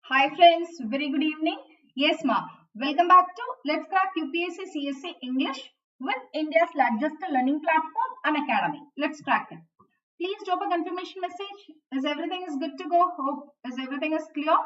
Hi friends, very good evening. Yes ma'am. Welcome back to Let's Crack UPSC CSE English with India's largest learning platform, Unacademy. Let's crack it. Please drop a confirmation message. Is everything is good to go? Hope is everything is clear?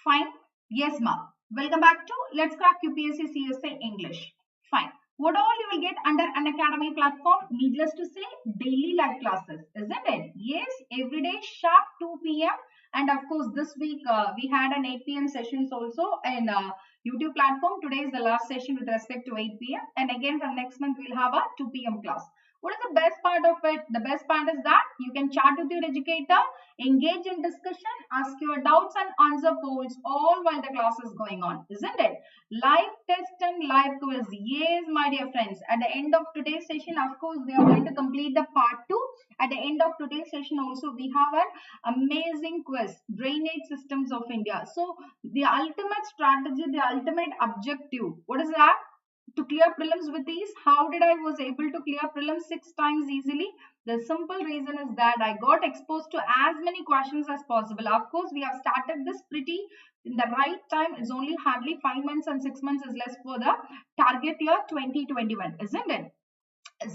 Fine. Yes ma'am. Welcome back to Let's Crack UPSC CSE English. Fine. What all you will get under Unacademy platform? Needless to say, daily live classes, isn't it? Yes, every day sharp 2 p.m. And of course, this week we had an 8 p.m. sessions also in YouTube platform. Today is the last session with respect to 8 p.m. And again, from next month, we'll have a 2 p.m. class. What is the best part of it? The best part is that you can chat with your educator, engage in discussion, ask your doubts and answer polls all while the class is going on, isn't it? Live test and live quiz. Yes, my dear friends. At the end of today's session, of course, we are going to complete the part 2. At the end of today's session also, we have an amazing quiz, Drainage Systems of India. So, the ultimate strategy, the ultimate objective, what is that? To clear prelims with ease. How did I was able to clear prelims 6 times easily? The simple reason is that I got exposed to as many questions as possible. Of course, we have started this pretty in the right time. It's only hardly 5 months and 6 months is less for the target year 2021, isn't it?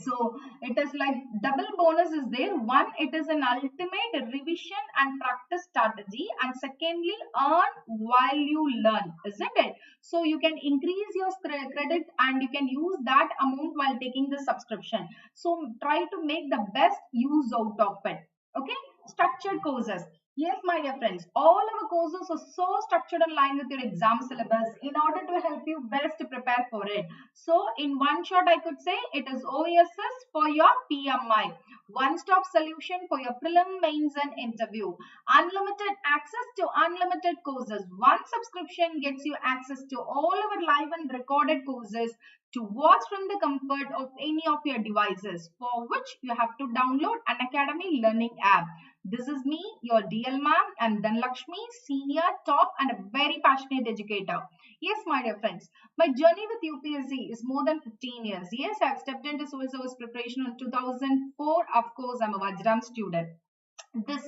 So it is like double bonus is there. One, it is an ultimate revision and practice strategy, and secondly, earn while you learn, isn't it? So you can increase your credit and you can use that amount while taking the subscription. So try to make the best use out of it. Okay, structured courses. Yes, my dear friends, all our courses are so structured in line with your exam syllabus in order to help you best prepare for it. So, in one shot, I could say it is OSS for your PMI. One-stop solution for your prelim, mains and interview. Unlimited access to unlimited courses. One subscription gets you access to all our live and recorded courses to watch from the comfort of any of your devices, for which you have to download Unacademy Learning app. This is me, your DL ma'am, and Dhanalakshmi, senior, top, and a very passionate educator. Yes, my dear friends, my journey with UPSC is more than 15 years. Yes, I've stepped into civil service preparation in 2004. Of course, I'm a Vajram student. This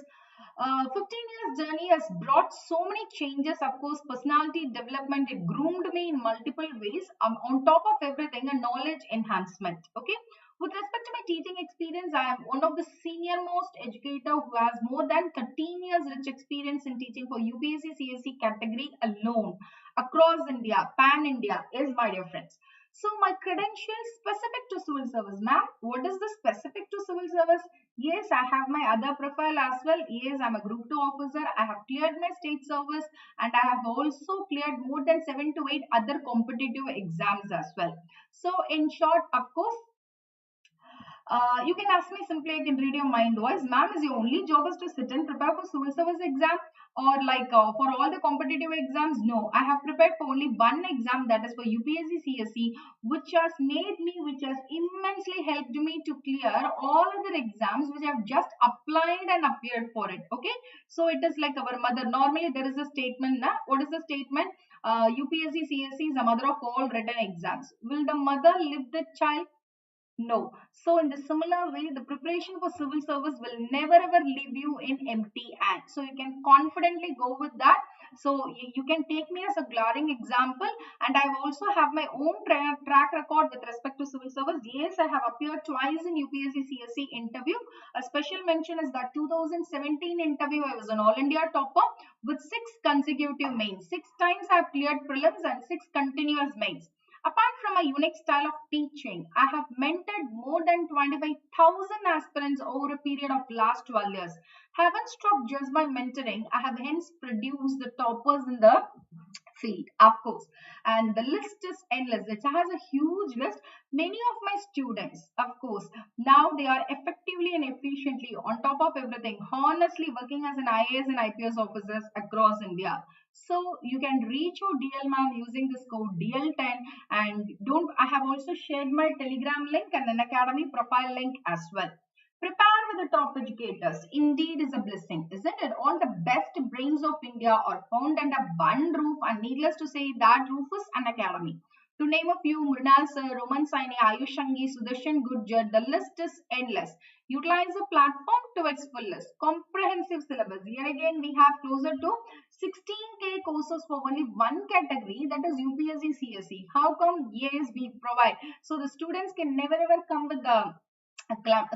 15 years journey has brought so many changes. Of course, personality development, it groomed me in multiple ways. On top of everything, a knowledge enhancement. Okay, with respect to my teaching experience, I am one of the senior most educator who has more than 13 years rich experience in teaching for UPSC CSE category alone across India, pan India. Is my dear friends. So my credentials specific to civil service, ma'am. What is the specific to civil service? Yes, I have my other profile as well. Yes, I'm a Group 2 officer. I have cleared my state service and I have also cleared more than 7 to 8 other competitive exams as well. So in short, of course, you can ask me simply, I can read your mind voice. Ma'am, is your only job is to sit and prepare for civil service exam or like for all the competitive exams? No, I have prepared for only one exam, that is for UPSC CSE, which has made me, which has immensely helped me to clear all other exams which have just applied and appeared for it. Okay, so it is like our mother. Normally there is a statement. What is the statement? UPSC CSE is a mother of all written exams. Will the mother leave the child? No. So in the similar way, the preparation for civil service will never ever leave you in empty hands. So you can confidently go with that. So you can take me as a glaring example, and I also have my own track record with respect to civil service. Yes, I have appeared twice in UPSC CSE interview. A special mention is that 2017 interview, I was an All India topper with 6 consecutive mains. 6 times I have cleared prelims and 6 continuous mains. Apart from a unique style of teaching, I have mentored more than 25,000 aspirants over a period of last 12 years. Haven't stopped just by mentoring. I have hence produced the toppers in the field, of course. And the list is endless. It has a huge list. Many of my students, of course, now they are effectively and efficiently on top of everything, honestly working as an IAS and IPS officers across India. So you can reach your DL ma'am using this code DL10, and I have also shared my Telegram link and an Academy profile link as well. Prepare with the top educators. Indeed is a blessing, isn't it? All the best brains of India are found under one roof, and needless to say, that roof is Unacademy. To name a few, Mrinal Sir, Roman Saini, Ayush Shangi, Sudarshan Gurjar, the list is endless. Utilize the platform to its fullest. Comprehensive syllabus. Here again we have closer to 16K courses for only one category, that is UPSC CSE. How come? Yes, we provide. So the students can never ever come with a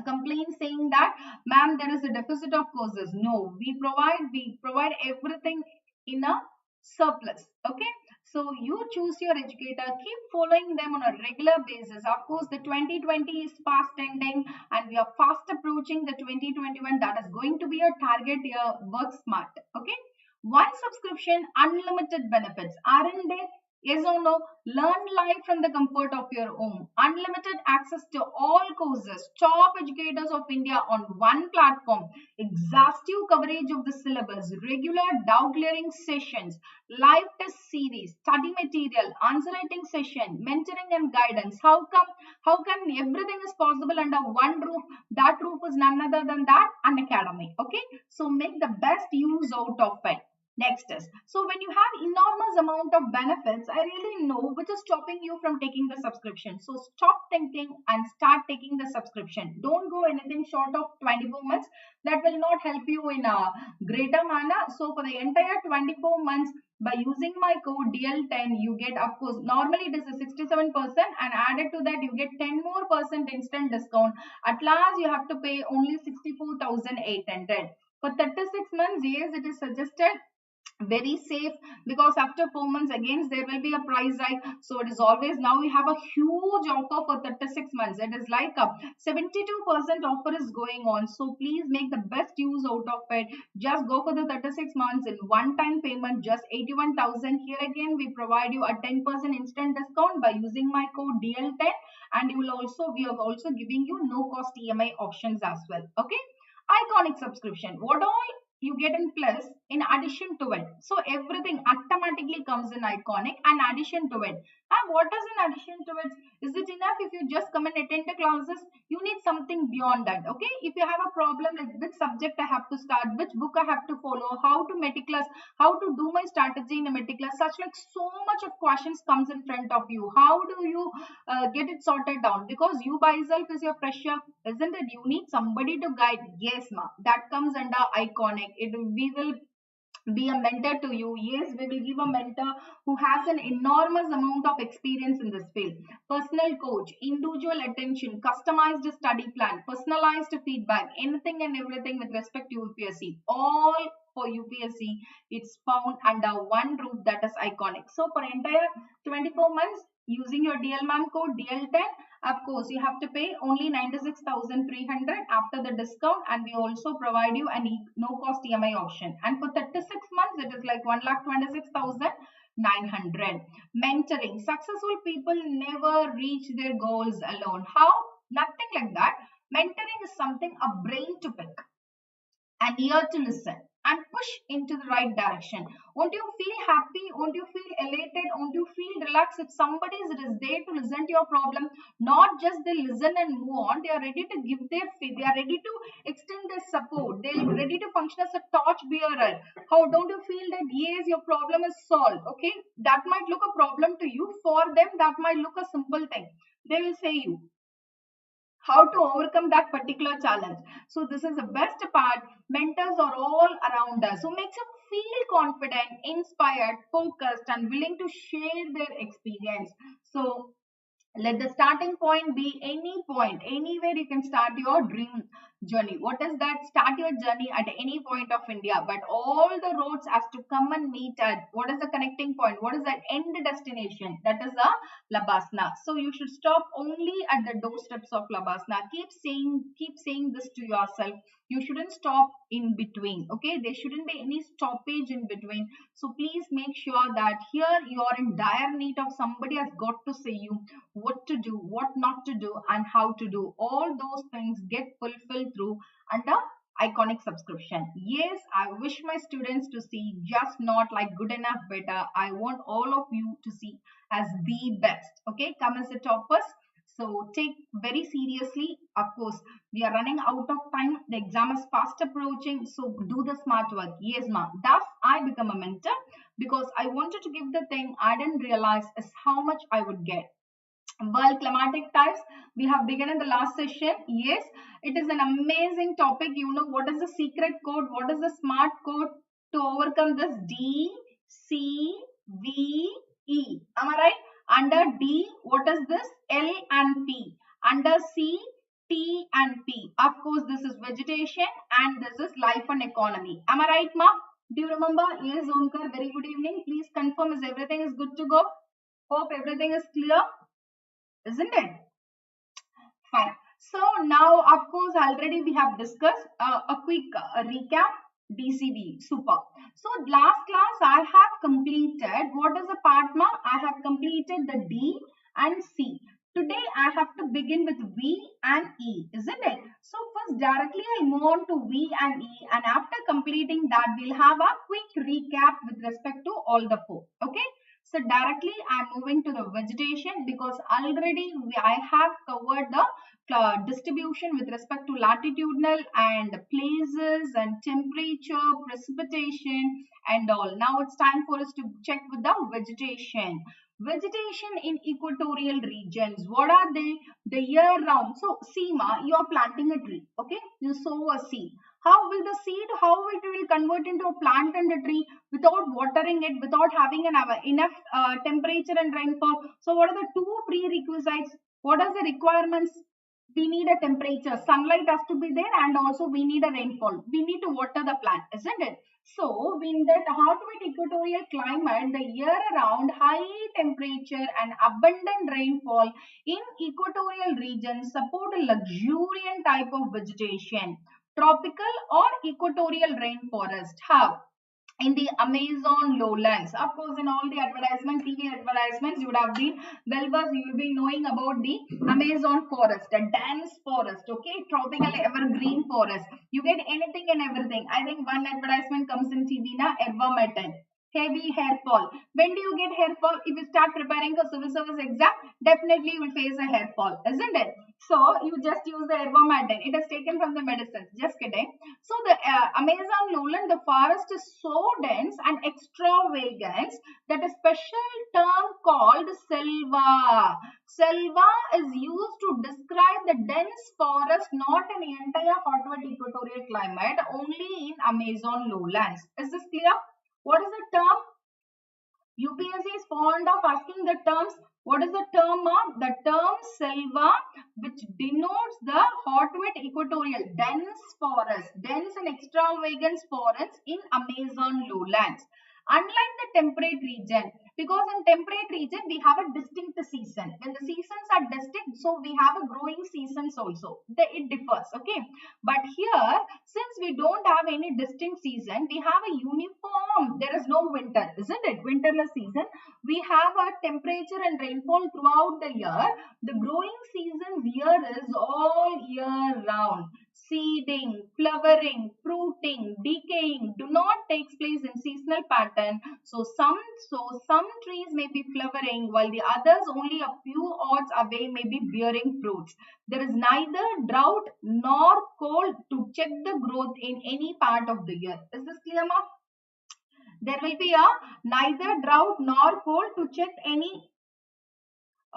complaint saying that, ma'am, there is a deficit of courses. No, we provide everything in a surplus. Okay, so you choose your educator, keep following them on a regular basis. Of course, the 2020 is fast ending and we are fast approaching the 2021. That is going to be your target year. Work smart. Okay, one subscription, unlimited benefits. Aren't they? Yes or no? Learn live from the comfort of your home. Unlimited access to all courses. Top educators of India on one platform. Exhaustive coverage of the syllabus. Regular doubt clearing sessions. Live test series. Study material. Answer writing session. Mentoring and guidance. How come everything is possible under one roof? That roof is none other than that Unacademy. Okay. So make the best use out of it. Next is, so when you have enormous amount of benefits, I really know which is stopping you from taking the subscription. So stop thinking and start taking the subscription. Don't go anything short of 24 months. That will not help you in a greater manner. So for the entire 24 months, by using my code DL10, you get, of course, normally it is a 67% and added to that you get 10 more % instant discount. At last, you have to pay only 64,800. For 36 months, yes, it is suggested very safe, because after 4 months again there will be a price hike. So it is always, now we have a huge offer for 36 months. It is like a 72% offer is going on. So please make the best use out of it. Just go for the 36 months in one time payment, just 81,000. Here again we provide you a 10% instant discount by using my code DL10, and we are also giving you no cost EMI options as well. Okay, iconic subscription. What all you get in plus in addition to it? So everything automatically comes in iconic and addition to it. And what is in addition to it? Is it enough if you just come and attend the classes? You need something beyond that. Okay, if you have a problem like which subject I have to start, which book I have to follow, how to meticulous, how to do my strategy in a meticulous, such like so much of questions comes in front of you. How do you get it sorted down? Because you by yourself is your pressure, isn't it? You need somebody to guide. Yes, ma, that comes under iconic. We will be a mentor to you. Yes, we will give a mentor who has an enormous amount of experience in this field. Personal coach, individual attention, customized study plan, personalized feedback, anything and everything with respect to UPSC. All for UPSC, it's found under one roof, that is iconic. So for entire 24 months, using your DL Ma'am code DL10, of course, you have to pay only 96,300 after the discount, and we also provide you a no cost EMI option. And for 36 months, it is like 1,26,900. Mentoring. Successful people never reach their goals alone. How? Nothing like that. Mentoring is something a brain to pick, an ear to listen, and push into the right direction. Won't you feel happy? Won't you feel elated? Won't you feel relaxed if somebody is there to listen to your problem? Not just they listen and move on. They are ready to give their feet. They are ready to extend their support. They are ready to function as a torch bearer. How don't you feel that yes, your problem is solved? Okay, that might look a problem to you. For them, that might look a simple thing. They will say you how to overcome that particular challenge. So this is the best part. Mentors are all around us, so makes you feel confident, inspired, focused, and willing to share their experience. So let the starting point be any point, anywhere you can start your dream journey. What is that? Start your journey at any point of India, but all the roads has to come and meet at what is the connecting point? What is that end destination? That is a Labasna. So you should stop only at the doorsteps of Labasna. Keep saying this to yourself. You shouldn't stop in between. Okay, there shouldn't be any stoppage in between. So please make sure that here you are in dire need of somebody has got to say you what to do, what not to do, and how to do. All those things get fulfilled through under iconic subscription. Yes, I wish my students to see just not like good enough better. I want all of you to see as the best. Okay, come as the toppers. So take very seriously. Of course, we are running out of time. The exam is fast approaching. So do the smart work. Yes, ma'am. Thus, I become a mentor because I wanted to give the thing I didn't realize is how much I would get. World climatic types we have begun in the last session. Yes, it is an amazing topic. You know what is the secret code, what is the smart code to overcome this D, C, V, E. Am I right? Under D, what is this? L and P. Under C, T and P. Of course, this is vegetation and this is life and economy. Am I right, ma? Do you remember? Yes, Omkar. Very good evening. Please confirm is everything is good to go. Hope everything is clear. Isn't it? Fine. So now, of course, already we have discussed a quick recap. DCB, super. So last class I have completed, what is the part, ma? I have completed the D and C. Today I have to begin with V and E, isn't it? So first directly I move on to V and E, and after completing that we'll have a quick recap with respect to all the four. Okay. So directly I am moving to the vegetation because already I have covered the distribution with respect to latitudinal and places and temperature, precipitation and all. Now it's time for us to check with the vegetation. Vegetation in equatorial regions. What are they? The year round. So see ma, you are planting a tree. Okay, you sow a seed. How will the seed, how it will convert into a plant and a tree without watering it, without having enough temperature and rainfall? So what are the two prerequisites? What are the requirements? We need a temperature, sunlight has to be there, and also we need a rainfall. We need to water the plant, isn't it? So in that hot wet equatorial climate, the year around high temperature and abundant rainfall in equatorial regions support a luxuriant type of vegetation. Tropical or equatorial rainforest. How? In the Amazon lowlands. Of course, in all the advertisement, TV advertisements, you would have been well versed. You will be knowing about the Amazon forest, a dense forest, okay, tropical evergreen forest. You get anything and everything. I think one advertisement comes in TV na, Ervametin. Heavy hair fall. When do you get hair fall? If you start preparing for civil service exam, definitely you will face a hair fall, isn't it? So you just use the Ervametin. It is taken from the medicines. Just kidding. So the Amazon lowland, the forest is so dense and extravagant that a special term called selva. Selva is used to describe the dense forest not in the entire hot wet equatorial climate, only in Amazon lowlands. Is this clear? What is the term? UPSC is fond of asking the terms. What is the term of? The term selva, which denotes the hot wet equatorial dense forest, dense and extravagant forests in Amazon lowlands. Unlike the temperate region, because in temperate region we have a distinct season. When the seasons are distinct, so we have a growing seasons also. It differs, okay. But here, since we don't have any distinct season, we have a uniform. There is no winter, isn't it? Winterless season. We have a temperature and rainfall throughout the year. The growing seasons here is all year round. Seeding, flowering, fruiting, decaying do not take place in seasonal pattern. So some trees may be flowering while the others only a few odds away may be bearing fruits. There is neither drought nor cold to check the growth in any part of the year. Is this clear, ma? There will be a neither drought nor cold to check any.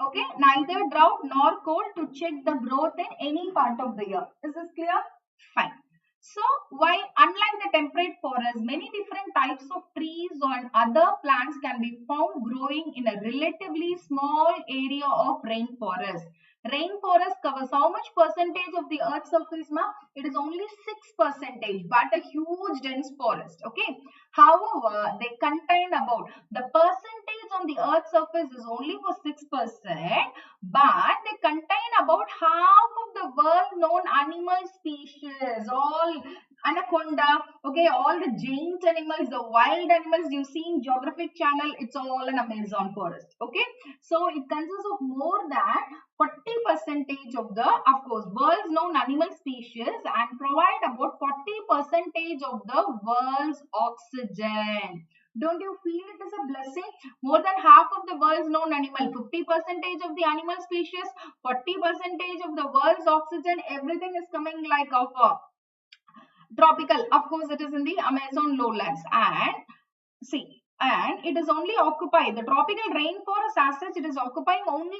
Okay, neither drought nor cold to check the growth in any part of the year. Is this clear? Fine. So, while unlike the temperate forest, many different types of trees and other plants can be found growing in a relatively small area of rainforest. Rainforest covers how much percentage of the earth's surface, ma? It is only 6%, but a huge dense forest. Okay. However, they contain about the percentage on the earth's surface is only for 6%, but they contain about half of the world-known animal species, all anaconda, okay, all the giant animals, the wild animals you see in Geographic Channel, it's all an Amazon forest, okay. So it consists of more than 40% of the, of course, world's known animal species and provide about 40% of the world's oxygen. Don't you feel it is a blessing? More than half of the world's known animal, 50% of the animal species, 40% of the world's oxygen, everything is coming like of a tropical. Of course, it is in the Amazon lowlands. And see, and it is only occupied, the tropical rainforest as such, it is occupying only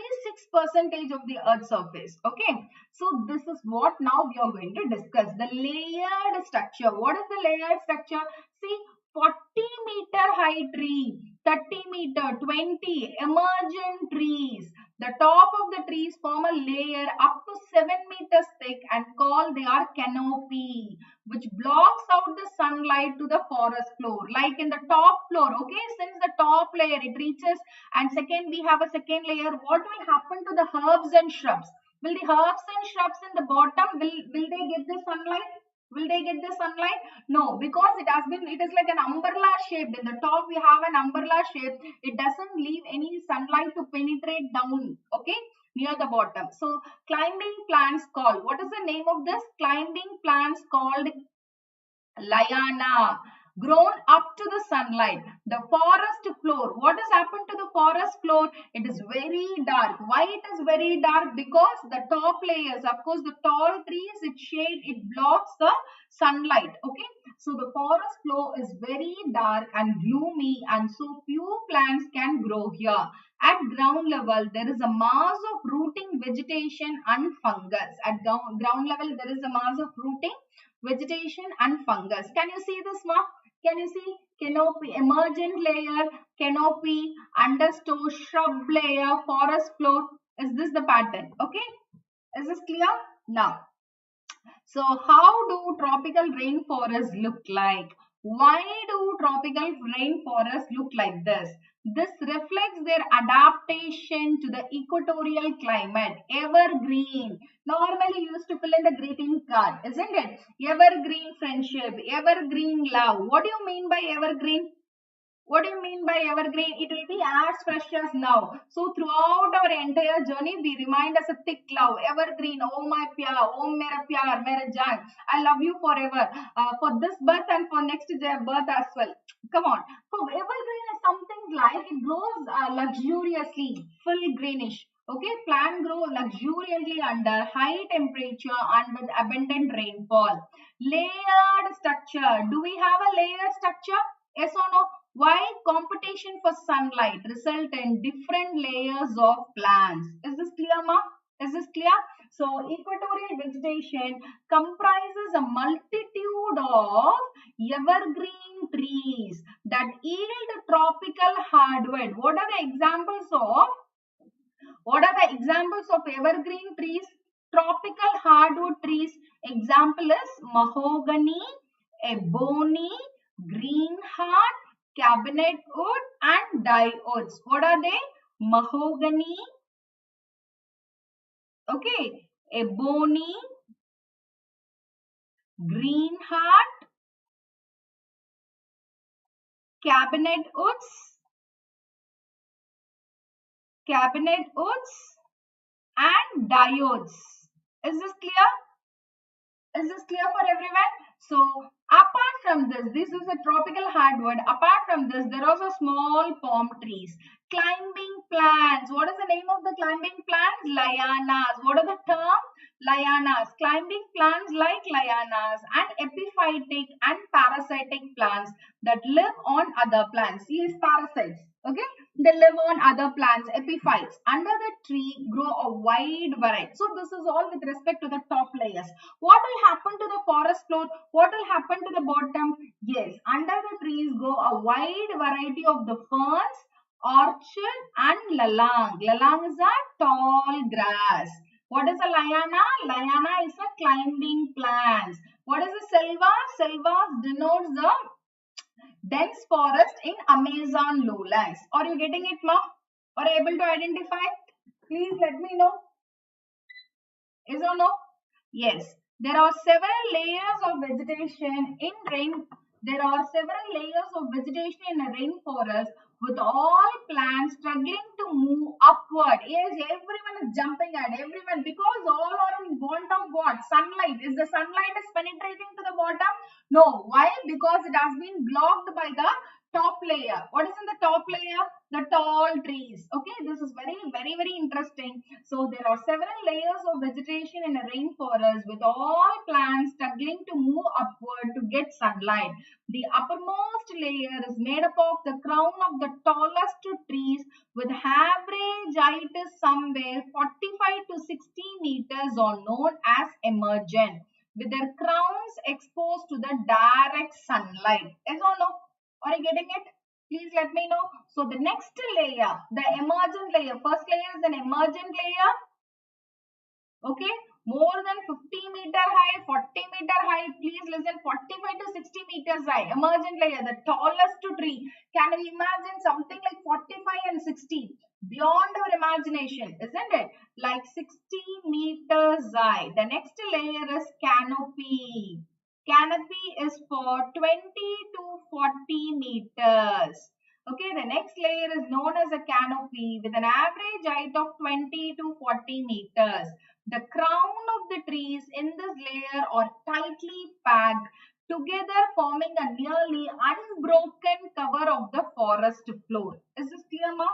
6% of the earth's surface. Okay, so this is what now we are going to discuss, the layered structure. What is the layered structure? See, 40-meter high tree, 30-meter, 20 emergent trees. The top of the trees form a layer up to 7 meters thick and called they are canopy, which blocks out the sunlight to the forest floor. Like in the top floor, okay, since the top layer it reaches, and second we have a second layer, what will happen to the herbs and shrubs? Will the herbs and shrubs in the bottom, will they get the sunlight? Will they get the sunlight? No, because it is like an umbrella shaped. In the top we have an umbrella shape. It doesn't leave any sunlight to penetrate down, okay, near the bottom. So climbing plants called, what is the name of this? Climbing plants called liana, grown up to the sunlight. The forest floor, what has happened to the forest floor? It is very dark. Why it is very dark? Because the top layers, of course the tall trees, it shade, it blocks the sunlight. Okay, so the forest floor is very dark and gloomy, and so few plants can grow here. At ground level, there is a mass of rooting vegetation and fungus. At ground level, there is a mass of rooting vegetation and fungus. Can you see this, ma? Can you see canopy, emergent layer, canopy, understow, shrub layer, forest floor? Is this the pattern? Okay, is this clear? Now, so how do tropical rainforests look like? Why do tropical rainforests look like this? This reflects their adaptation to the equatorial climate. Evergreen. Normally used to fill in the greeting card, isn't it? Evergreen friendship, evergreen love. What do you mean by evergreen? What do you mean by evergreen? It will be as fresh as now. So throughout our entire journey, we remind us a thick love, evergreen. Oh my pyar, oh mera pyar, mera jaan. I love you forever. For this birth and for next birth as well. Come on. So evergreen is something like it grows luxuriously, full greenish. Okay, plant grow luxuriantly under high temperature and with abundant rainfall. Layered structure. Do we have a layered structure? Yes or no? Why? Competition for sunlight result in different layers of plants. Is this clear, ma? Is this clear? So equatorial vegetation comprises a multitude of evergreen trees that yield tropical hardwood. What are the examples of? What are the examples of evergreen trees? Tropical hardwood trees. Example is mahogany, ebony, greenheart, cabinet wood and diodes. What are they? Mahogany, okay, ebony, greenheart, cabinet woods and diodes. Is this clear? Is this clear for everyone? So apart from this is a tropical hardwood. Apart from this, there are also small palm trees. Climbing plants. What is the name of the climbing plants? Lianas. What are the terms? Lianas. Climbing plants like lianas and epiphytic and parasitic plants that live on other plants. These parasites. Okay, they live on other plants, epiphytes. Under the tree grow a wide variety. So this is all with respect to the top layers. What will happen to the forest floor? What will happen to the bottom? Yes, under the trees grow a wide variety of the ferns, orchid and lalang. Lalang is a tall grass. What is a liana? Liana is a climbing plants. What is a selva? Selva denotes the dense forest in Amazon lowlands. Are you getting it, ma? Are you able to identify? Please let me know. Is or no? Yes. There are several layers of vegetation in rain. There are several layers of vegetation in a rainforest with all plants struggling to move upward. Yes, everyone is jumping at everyone because all are in want of what? Sunlight. Is the sunlight is penetrating to the bottom? No. Why? Because it has been blocked by the top layer. What is in the top layer? The tall trees. Okay, this is very interesting. So there are several layers of vegetation in a rainforest with all plants struggling to move upward to get sunlight. The uppermost layer is made up of the crown of the tallest trees with average height is somewhere 45 to 60 meters or known as emergent, with their crowns exposed to the direct sunlight. Yes or no? Are you getting it? Please let me know. So the next layer, the emergent layer. First layer is an emergent layer. Okay. More than 50-meter high, 40-meter high. Please listen. 45 to 60 meters high. Emergent layer, the tallest tree. Can we imagine something like 45 and 60? Beyond our imagination, isn't it? Like 60 meters high. The next layer is canopy. Canopy is for 20 to 40 meters. Okay, the next layer is known as a canopy with an average height of 20 to 40 meters. The crown of the trees in this layer are tightly packed together, forming a nearly unbroken cover of the forest floor. Is this clear, ma?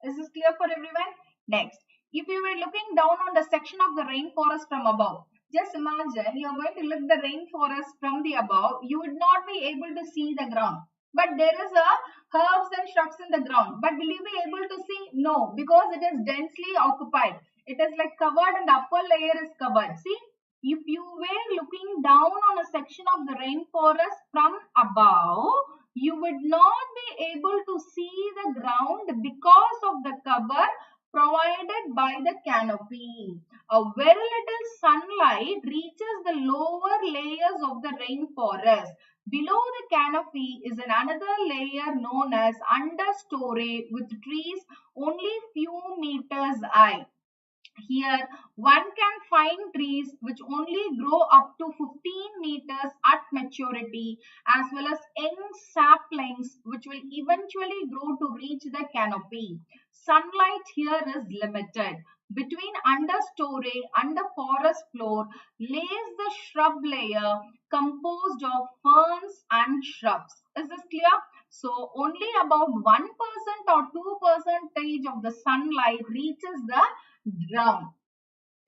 Is this clear for everyone? Next, if you were looking down on the section of the rainforest from above, just imagine you are going to look the rainforest from the above. You would not be able to see the ground. But there is a herbs and shrubs in the ground. But will you be able to see? No, because it is densely occupied. It is like covered and the upper layer is covered. See, if you were looking down on a section of the rainforest from above, you would not be able to see the ground because of the cover provided by the canopy. A very little sunlight reaches the lower layers of the rainforest. Below the canopy is another layer known as understory with trees only few meters high. Here, one can find trees which only grow up to 15 meters at maturity, as well as young saplings which will eventually grow to reach the canopy. Sunlight here is limited. Between understory and the forest floor lays the shrub layer composed of ferns and shrubs. Is this clear? So only about 1% or 2% of the sunlight reaches the ground.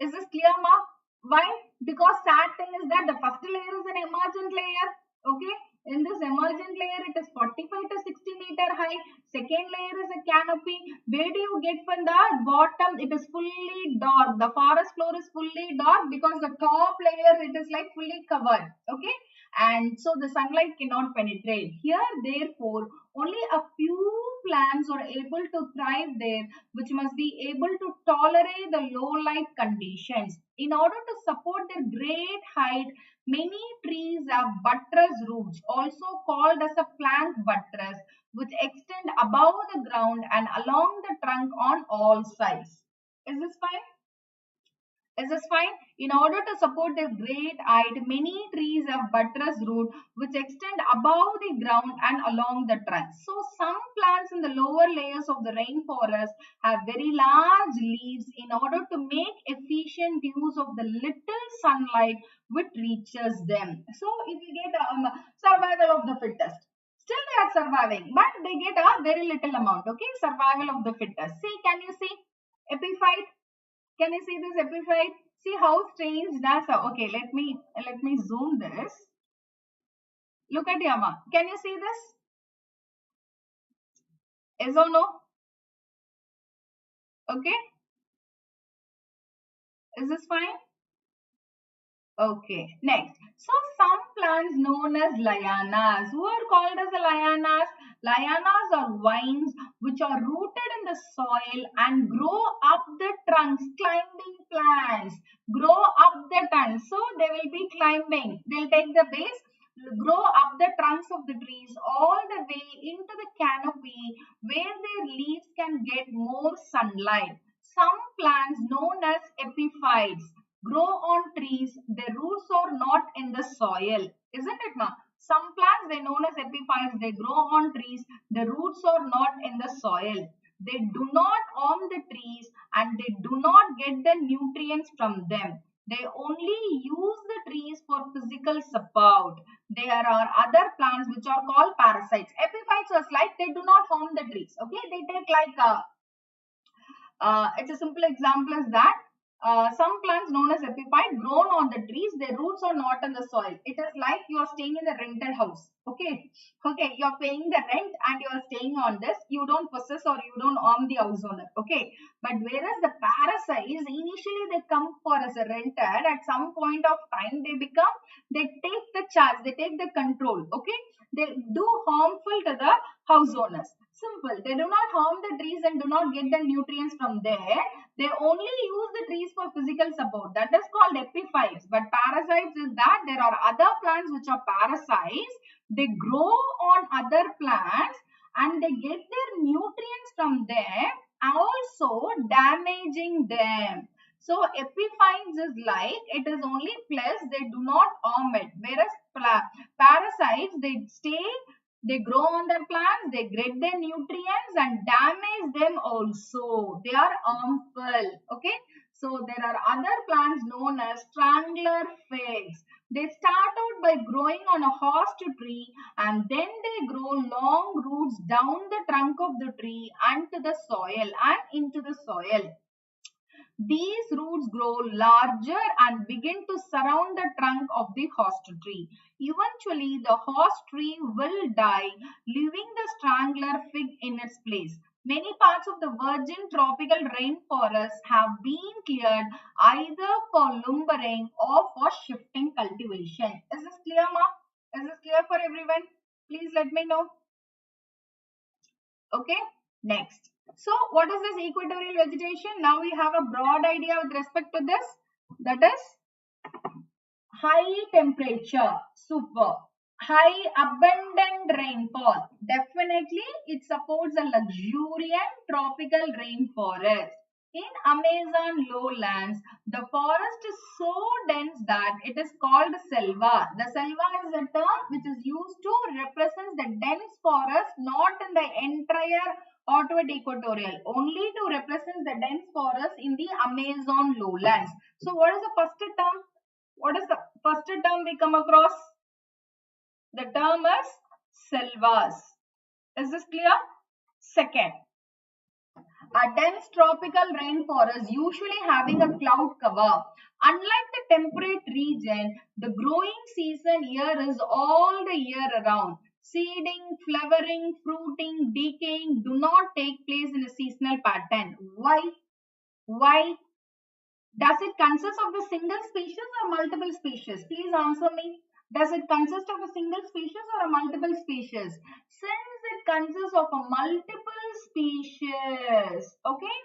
Is this clear, ma? Why? Because sad thing is that the first layer is an emergent layer. Okay. In this emergent layer, it is 45 to 60 meter high. Second layer is a canopy. Where do you get from the bottom? It is fully dark. The forest floor is fully dark because the top layer, it is like fully covered. Okay. And so the sunlight cannot penetrate. Here, therefore, only a few plants are able to thrive there, which must be able to tolerate the low light conditions. In order to support their great height, many trees have buttress roots, also called as a flank buttress, which extend above the ground and along the trunk on all sides. Is this fine? Is this fine? In order to support their great height, many trees have buttress root which extend above the ground and along the trunk. So some plants in the lower layers of the rainforest have very large leaves in order to make efficient use of the little sunlight which reaches them. So if you get survival of the fittest. Still they are surviving, but they get a very little amount. Okay, survival of the fittest. See, can you see epiphyte? Can you see this epiphyte? See how strange that's. Okay, let me zoom this. Look at Yama. Can you see this? Yes or no? Okay. Is this fine? Okay. Next. So some plants known as lianas. Who are called as the lianas? Lianas are vines which are rooted in the soil and grow up the trunks. Climbing plants grow up the trunks. So they will be climbing. They'll take the base, grow up the trunks of the trees all the way into the canopy where their leaves can get more sunlight. Some plants known as epiphytes grow on trees. Their roots are not in the soil. Isn't it, ma? Some plants, they known as epiphytes, they grow on trees. The roots are not in the soil. They do not harm the trees and they do not get the nutrients from them. They only use the trees for physical support. there are other plants which are called parasites. Epiphytes is like they do not harm the trees. Okay, they take like it's a simple example is that some plants known as epiphyte grown on the trees, their roots are not in the soil. It is like you are staying in a rented house. Okay, you are paying the rent and you are staying on this. You don't possess or you don't harm the house owner. Okay, but whereas the parasites initially they come for as a rented, at some point of time they take the charge, they take the control. Okay, they do harmful to the house owners. Simple. They do not harm the trees and do not get the nutrients from there. They only use the trees for physical support. That is called epiphytes. But parasites is that there are other plants which are parasites. They grow on other plants and they get their nutrients from them, also damaging them. So epiphytes is like it is only plus, they do not harm it. Whereas parasites, they grow on the plants, they get their nutrients and damage them also. They are harmful. Okay. So there are other plants known as strangler figs. They start out by growing on a host tree and then they grow long roots down the trunk of the tree and to the soil and into the soil. These roots grow larger and begin to surround the trunk of the host tree. Eventually, the host tree will die, leaving the strangler fig in its place. Many parts of the virgin tropical rainforest have been cleared either for lumbering or for shifting cultivation. Is this clear, ma? Is this clear for everyone? Please let me know. Okay, next. So what is this equatorial vegetation? Now we have a broad idea with respect to this. That is high temperature, super. High abundant rainfall. Definitely it supports a luxuriant tropical rainforest. In Amazon lowlands, the forest is so dense that it is called selva. The selva is a term which is used to represent the dense forest, not in the entire Wet Equatorial, only to represent the dense forest in the Amazon lowlands. So what is the first term? What is the first term we come across? The term is selvas. Is this clear? Second, a dense tropical rainforest usually having a cloud cover. Unlike the temperate region, the growing season here is all the year around. Seeding, flowering, fruiting, decaying do not take place in a seasonal pattern. Why? Why? Does it consist of a single species or multiple species? Please answer me. Does it consist of a single species or a multiple species? Since it consists of a multiple species, okay?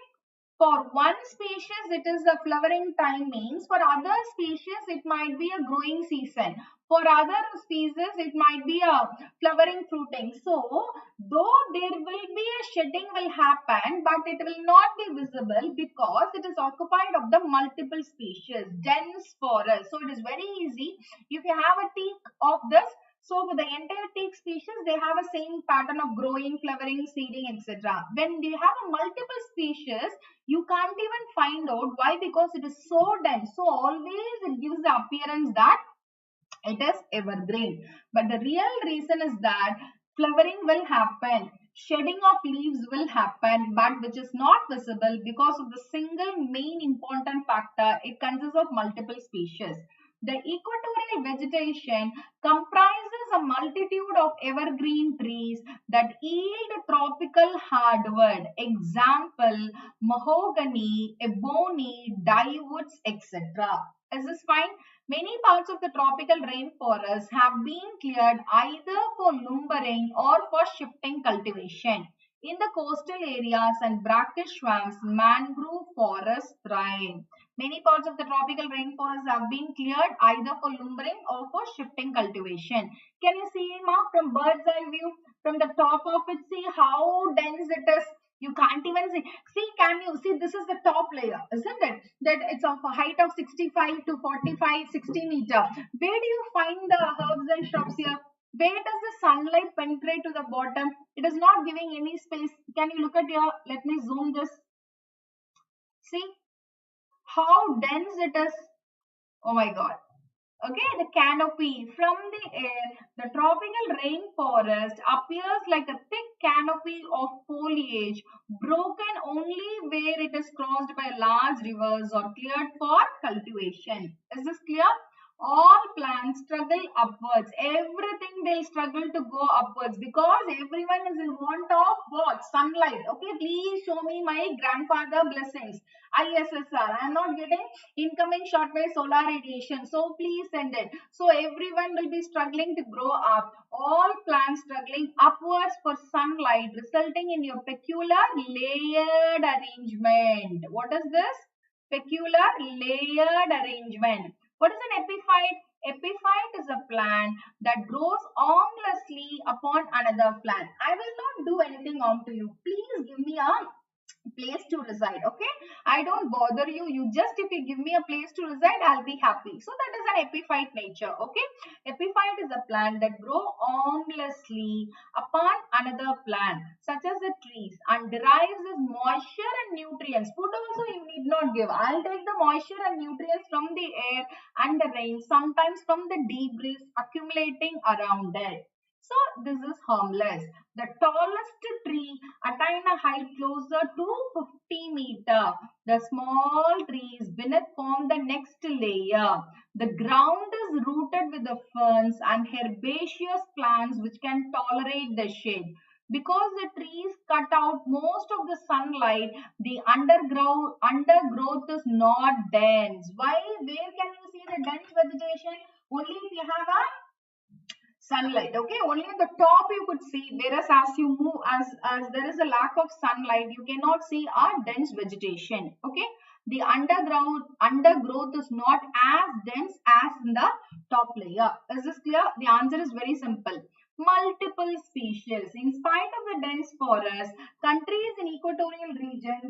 For one species, it is the flowering timings. For other species, it might be a growing season. For other species, it might be a flowering fruiting. So, though there will be a shedding will happen, but it will not be visible because it is occupied of the multiple species, dense forest. So, it is very easy. If you have a teak of this, so for the entire teak species, they have a same pattern of growing, flowering, seeding, etc. When you have a multiple species, you can't even find out why, because it is so dense. So always it gives the appearance that it is evergreen. But the real reason is that flowering will happen, shedding of leaves will happen, but which is not visible because of the single main important factor. It consists of multiple species. The equatorial vegetation comprises a multitude of evergreen trees that yield tropical hardwood. Example, mahogany, ebony, dyewoods, etc. Is this fine? Many parts of the tropical rainforest have been cleared either for lumbering or for shifting cultivation. In the coastal areas and brackish swamps, mangrove forests thrive. Many parts of the tropical rainforest have been cleared either for lumbering or for shifting cultivation. Can you see, Ma, from bird's eye view, from the top of it, see how dense it is? You can't even see. See, can you see? This is the top layer, isn't it? That it's of a height of 65 to 45, 60 meter. Where do you find the herbs and shrubs here? Where does the sunlight penetrate to the bottom? It is not giving any space. Can you look at here? Let me zoom this. See how dense it is. Oh my God. Okay, the canopy. From the air, the tropical rainforest appears like a thick canopy of foliage, broken only where it is crossed by large rivers or cleared for cultivation. Is this clear? All plants struggle upwards. Everything they'll struggle to go upwards because everyone is in want of what? Sunlight. Okay, please show me my grandfather blessings. ISSR. I am not getting incoming shortwave solar radiation. So please send it. So everyone will be struggling to grow up. All plants struggling upwards for sunlight, resulting in your peculiar layered arrangement. What is this? Peculiar layered arrangement. What is an epiphyte? Epiphyte is a plant that grows aimlessly upon another plant. I will not do anything onto you. Please give me a place to reside. Okay, I don't bother you. You just, if you give me a place to reside, I'll be happy. So that is an epiphyte nature. Okay, epiphyte is a plant that grow aimlessly upon another plant, such as the trees, and derives its moisture and nutrients. Food also you need not give. I'll take the moisture and nutrients from the air and the rain, sometimes from the debris accumulating around it. So this is harmless. The tallest tree attain a height closer to 50 meter. The small trees beneath form the next layer. The ground is rooted with the ferns and herbaceous plants which can tolerate the shade. Because the trees cut out most of the sunlight, the undergrowth is not dense. Why? Where can you see the dense vegetation? Only if you have a sunlight. Okay, only at the top you could see, whereas as you move, as there is a lack of sunlight, you cannot see a dense vegetation. Okay, the undergrowth is not as dense as in the top layer. Is this clear? The answer is very simple. Multiple species. In spite of the dense forest, countries in equatorial regions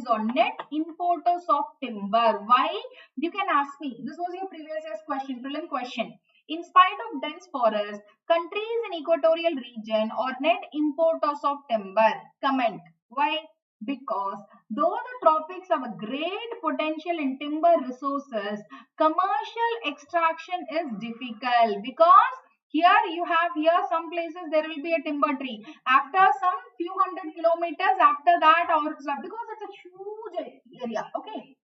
are net importers of timber. Why? You can ask me. This was your previous year's question, prelim question. In spite of dense forests, countries in equatorial region are net importers of timber. Comment. Why? Because though the tropics have a great potential in timber resources, commercial extraction is difficult because here some places there will be a timber tree. After some few hundred kilometers after that, or because it's a huge area, okay,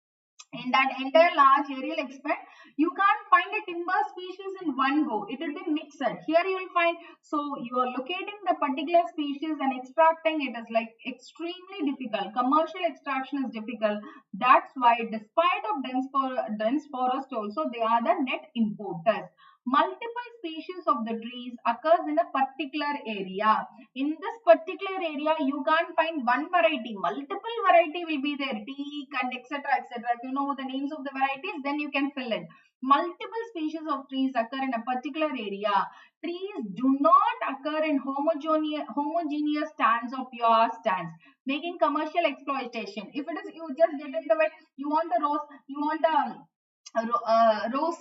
in that entire large aerial expanse, you can't find a timber species in one go. It will be mixed. Here you will find, so you are locating the particular species and extracting it is like extremely difficult. Commercial extraction is difficult. That's why despite of dense forest also, they are the net importers. Multiple species of the trees occurs in a particular area. In this particular area, you can't find one variety. Multiple variety will be there, teak and etc. etc. If you know the names of the varieties, then you can fill in. Multiple species of trees occur in a particular area. Trees do not occur in homogeneous stands of pure stands, making commercial exploitation. If it is, you just get into it, you want a rose, you want a rose,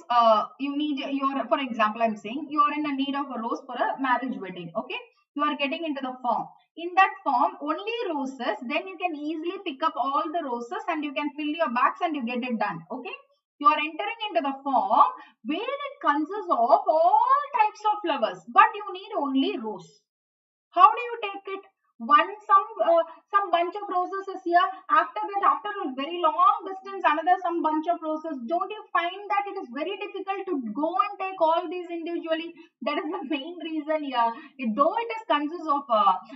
you need your, for example, I'm saying you are in a need of a rose for a marriage wedding. Okay, you are getting into the form. In that form, only roses, then you can easily pick up all the roses and you can fill your bags and you get it done. Okay, you are entering into the form where it consists of all types of flowers, but you need only rose. How do you take it? Some bunch of roses is here. After that, after a very long distance, another some bunch of roses. Don't you find that it is very difficult to go and take all these individually? That is the main reason here. Though it is consists of,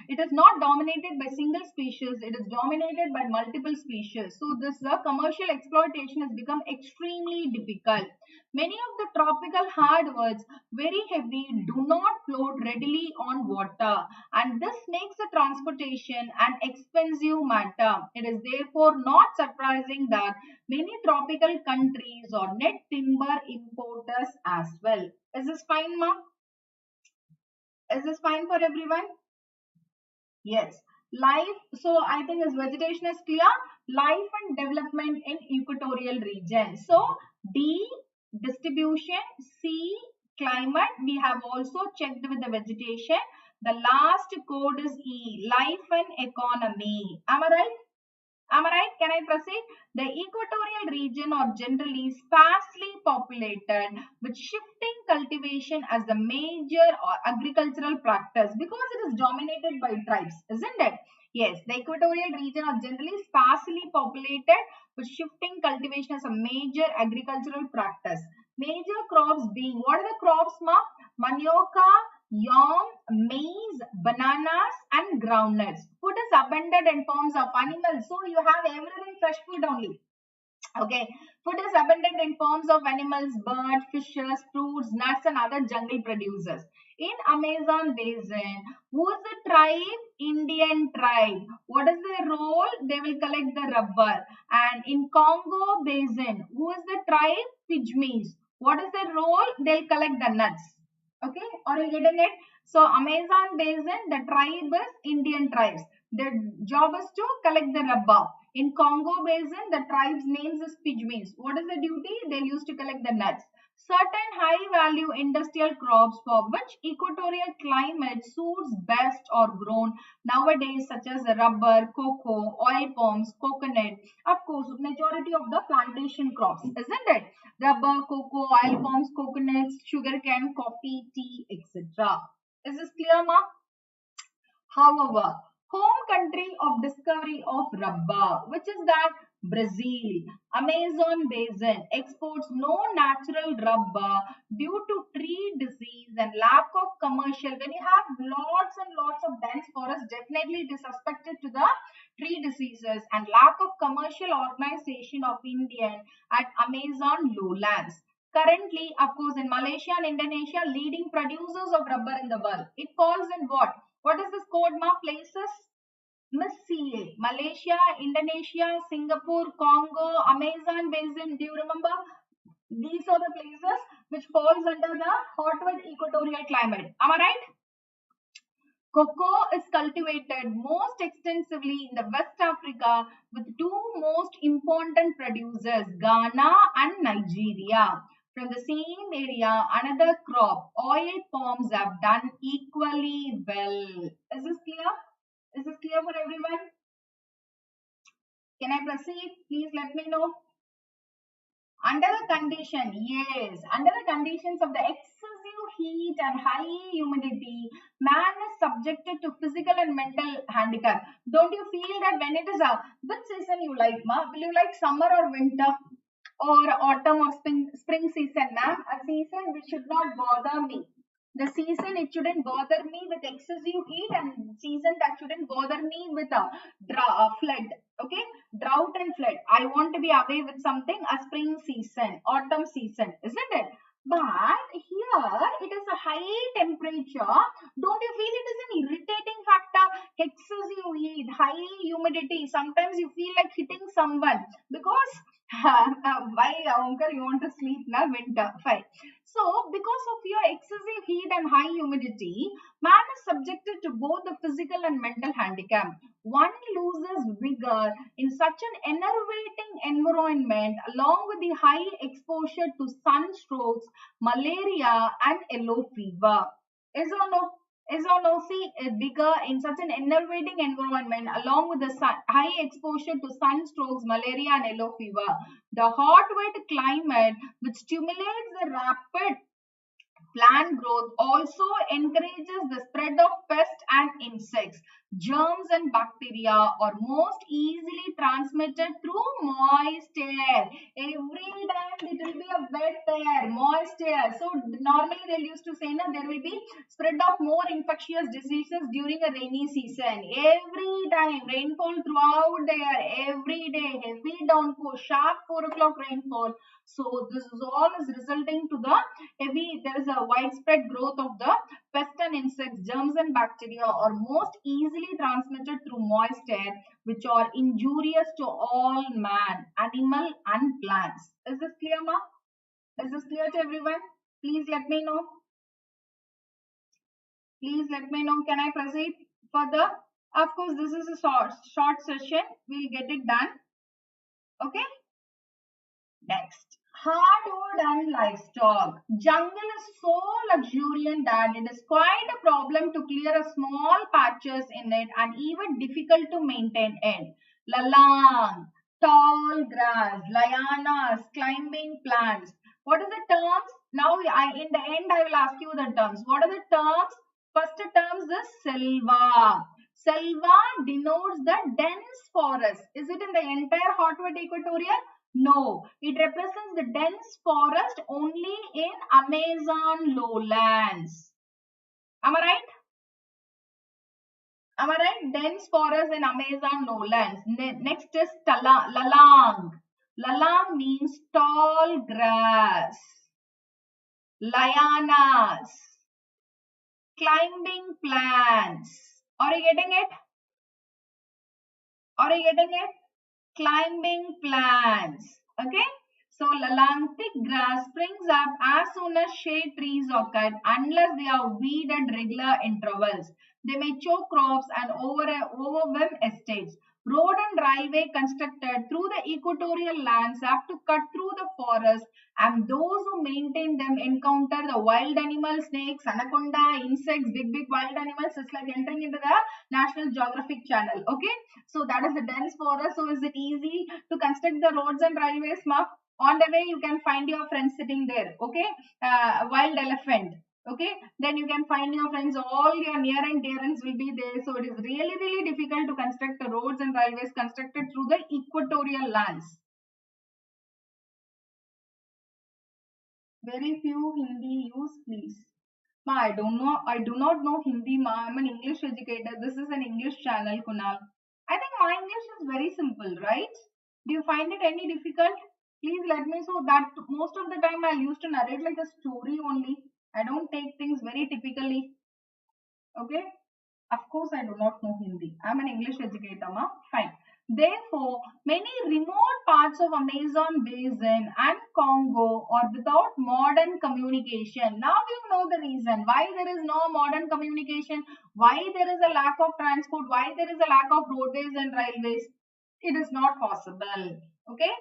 it is not dominated by single species. It is dominated by multiple species. So this commercial exploitation has become extremely difficult. Many of the tropical hardwoods, very heavy, do not float readily on water, and this makes the transportation an expensive matter. It is therefore not surprising that many tropical countries are net timber importers as well. Is this fine, ma'am? Is this fine for everyone? Yes. Life, so I think this vegetation is clear. Life and development in equatorial region. So D, distribution, C, climate. We have also checked with the vegetation. The last code is E, life and economy. Am I right? Am I right? Can I proceed? The equatorial region are generally sparsely populated with shifting cultivation as the major agricultural practice because it is dominated by tribes, isn't it? Yes, the equatorial region are generally sparsely populated with shifting cultivation as a major agricultural practice. Major crops being, what are the crops, ma? Manioca, yam, maize, bananas, and groundnuts. Food is abundant in forms of animals, so you have everything fresh food only. Okay, food is abundant in forms of animals, birds, fishes, fruits, nuts, and other jungle producers. In Amazon basin, who is the tribe? Indian tribe. What is their role? They will collect the rubber. And in Congo basin, who is the tribe? Pygmies. What is their role? They'll collect the nuts. Okay, are you getting it? So Amazon basin, the tribe is Indian tribes. Their job is to collect the rubber. In Congo basin, the tribe's names is Pygmies. What is the duty? They used to collect the nuts. Certain high-value industrial crops for which equatorial climate suits best are grown nowadays, such as rubber, cocoa, oil palms, coconut. Of course, majority of the plantation crops, isn't it? Rubber, cocoa, oil palms, coconuts, sugarcane, coffee, tea, etc. Is this clear, ma? However, home country of discovery of rubber, which is that Brazil, Amazon basin exports no natural rubber due to tree disease and lack of commercial. When you have lots and lots of dense forest, definitely it is suspected to the tree diseases and lack of commercial organization of Indian at Amazon lowlands. Currently, of course, in Malaysia and Indonesia, leading producers of rubber in the world. It falls in what? What is this code, ma? Places? Miss CA. Malaysia, Indonesia, Singapore, Congo, Amazon basin. Do you remember? These are the places which falls under the hot wet equatorial climate. Am I right? Cocoa is cultivated most extensively in the West Africa with two most important producers, Ghana and Nigeria. From the same area, another crop, oil palms, have done equally well. Is this clear? Is this clear for everyone? Can I proceed? Please let me know. Under the condition, yes, under the conditions of the excessive heat and high humidity, man is subjected to physical and mental handicap. Don't you feel that when it is a, which season you like, ma? Will you like summer or winter? Or autumn or spring season, ma'am? A season which should not bother me. The season it shouldn't bother me with excessive heat, and season that shouldn't bother me with a flood. Okay, drought and flood. I want to be away with something, a spring season, autumn season, isn't it? But here it is a high temperature. Don't you feel it is an irritating factor? Excessive heat, high humidity. Sometimes you feel like hitting someone because why, uncle, you want to sleep na winter? Fine. So, because of your excessive heat and high humidity, man is subjected to both the physical and mental handicap. One loses vigor in such an enervating environment, along with the high exposure to sunstrokes, malaria, and yellow fever. Is or no? Is or no? See, vigor in such an enervating environment, along with the high exposure to sunstrokes, malaria, and yellow fever. The hot, wet climate, which stimulates the rapid plant growth, also encourages the spread of pests and insects. Germs and bacteria are most easily transmitted through moist air. Every time it will be a wet air, moist air. So normally they used to say that there will be spread of more infectious diseases during a rainy season. Every time rainfall throughout the year, every day, heavy downpour, sharp 4 o'clock rainfall. So this is all is resulting to the heavy, there is a widespread growth of the pests and insects, germs and bacteria are most easily transmitted through moist air, which are injurious to all man, animal and plants. Is this clear, ma? Is this clear to everyone? Please let me know. Please let me know. Can I proceed further? Of course, this is a short session. We'll get it done. Okay. Next, hardwood and livestock. Jungle is so luxuriant that it is quite a problem to clear a small patches in it and even difficult to maintain it. Lalang, tall grass, lianas, climbing plants. What are the terms? Now, in the end, I will ask you the terms. What are the terms? First terms is selva. Selva denotes the dense forest. Is it in the entire hot wet equatorial? No. It represents the dense forest only in Amazon lowlands. Am I right? Am I right? Dense forest in Amazon lowlands. Next is lalang. Lalang means tall grass. Lianas. Climbing plants. Are you getting it? Are you getting it? Climbing plants. Okay? So, lalang thick grass springs up as soon as shade trees are cut unless they are weeded at regular intervals. They may choke crops and overwhelm estates. Road and railway constructed through the equatorial lands have to cut through the forest, and those who maintain them encounter the wild animals, snakes, anaconda, insects, big wild animals. It's like entering into the National Geographic Channel. Okay, so that is the dense forest. So is it easy to construct the roads and railways, ma? On the way you can find your friends sitting there. Okay, wild elephant. Okay, then you can find your friends, all your near and dear ones will be there. So it is really difficult to construct the roads and railways constructed through the equatorial lands. Very few Hindi use, please. Ma, I don't know. I do not know Hindi, ma. I'm an English educator. This is an English channel, Kunal. I think my English is very simple, right? Do you find it any difficult? Please let me know that most of the time I used to narrate like a story only. I don't take things very typically. Okay? Of course, I do not know Hindi. I'm an English educator, ma. Fine. Therefore, many remote parts of Amazon basin and Congo are without modern communication. Now you know the reason why there is no modern communication, why there is a lack of transport, why there is a lack of roadways and railways. It is not possible. Okay?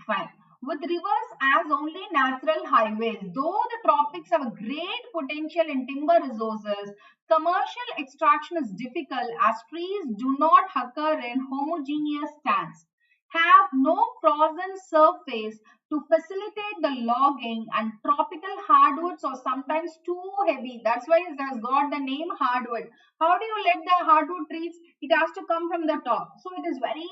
Fine. With rivers as only natural highways, though the tropics have a great potential in timber resources, commercial extraction is difficult as trees do not occur in homogeneous stands, have no frozen surface to facilitate the logging, and tropical hardwoods are sometimes too heavy. That's why it has got the name hardwood. How do you let the hardwood trees? It has to come from the top. So it is very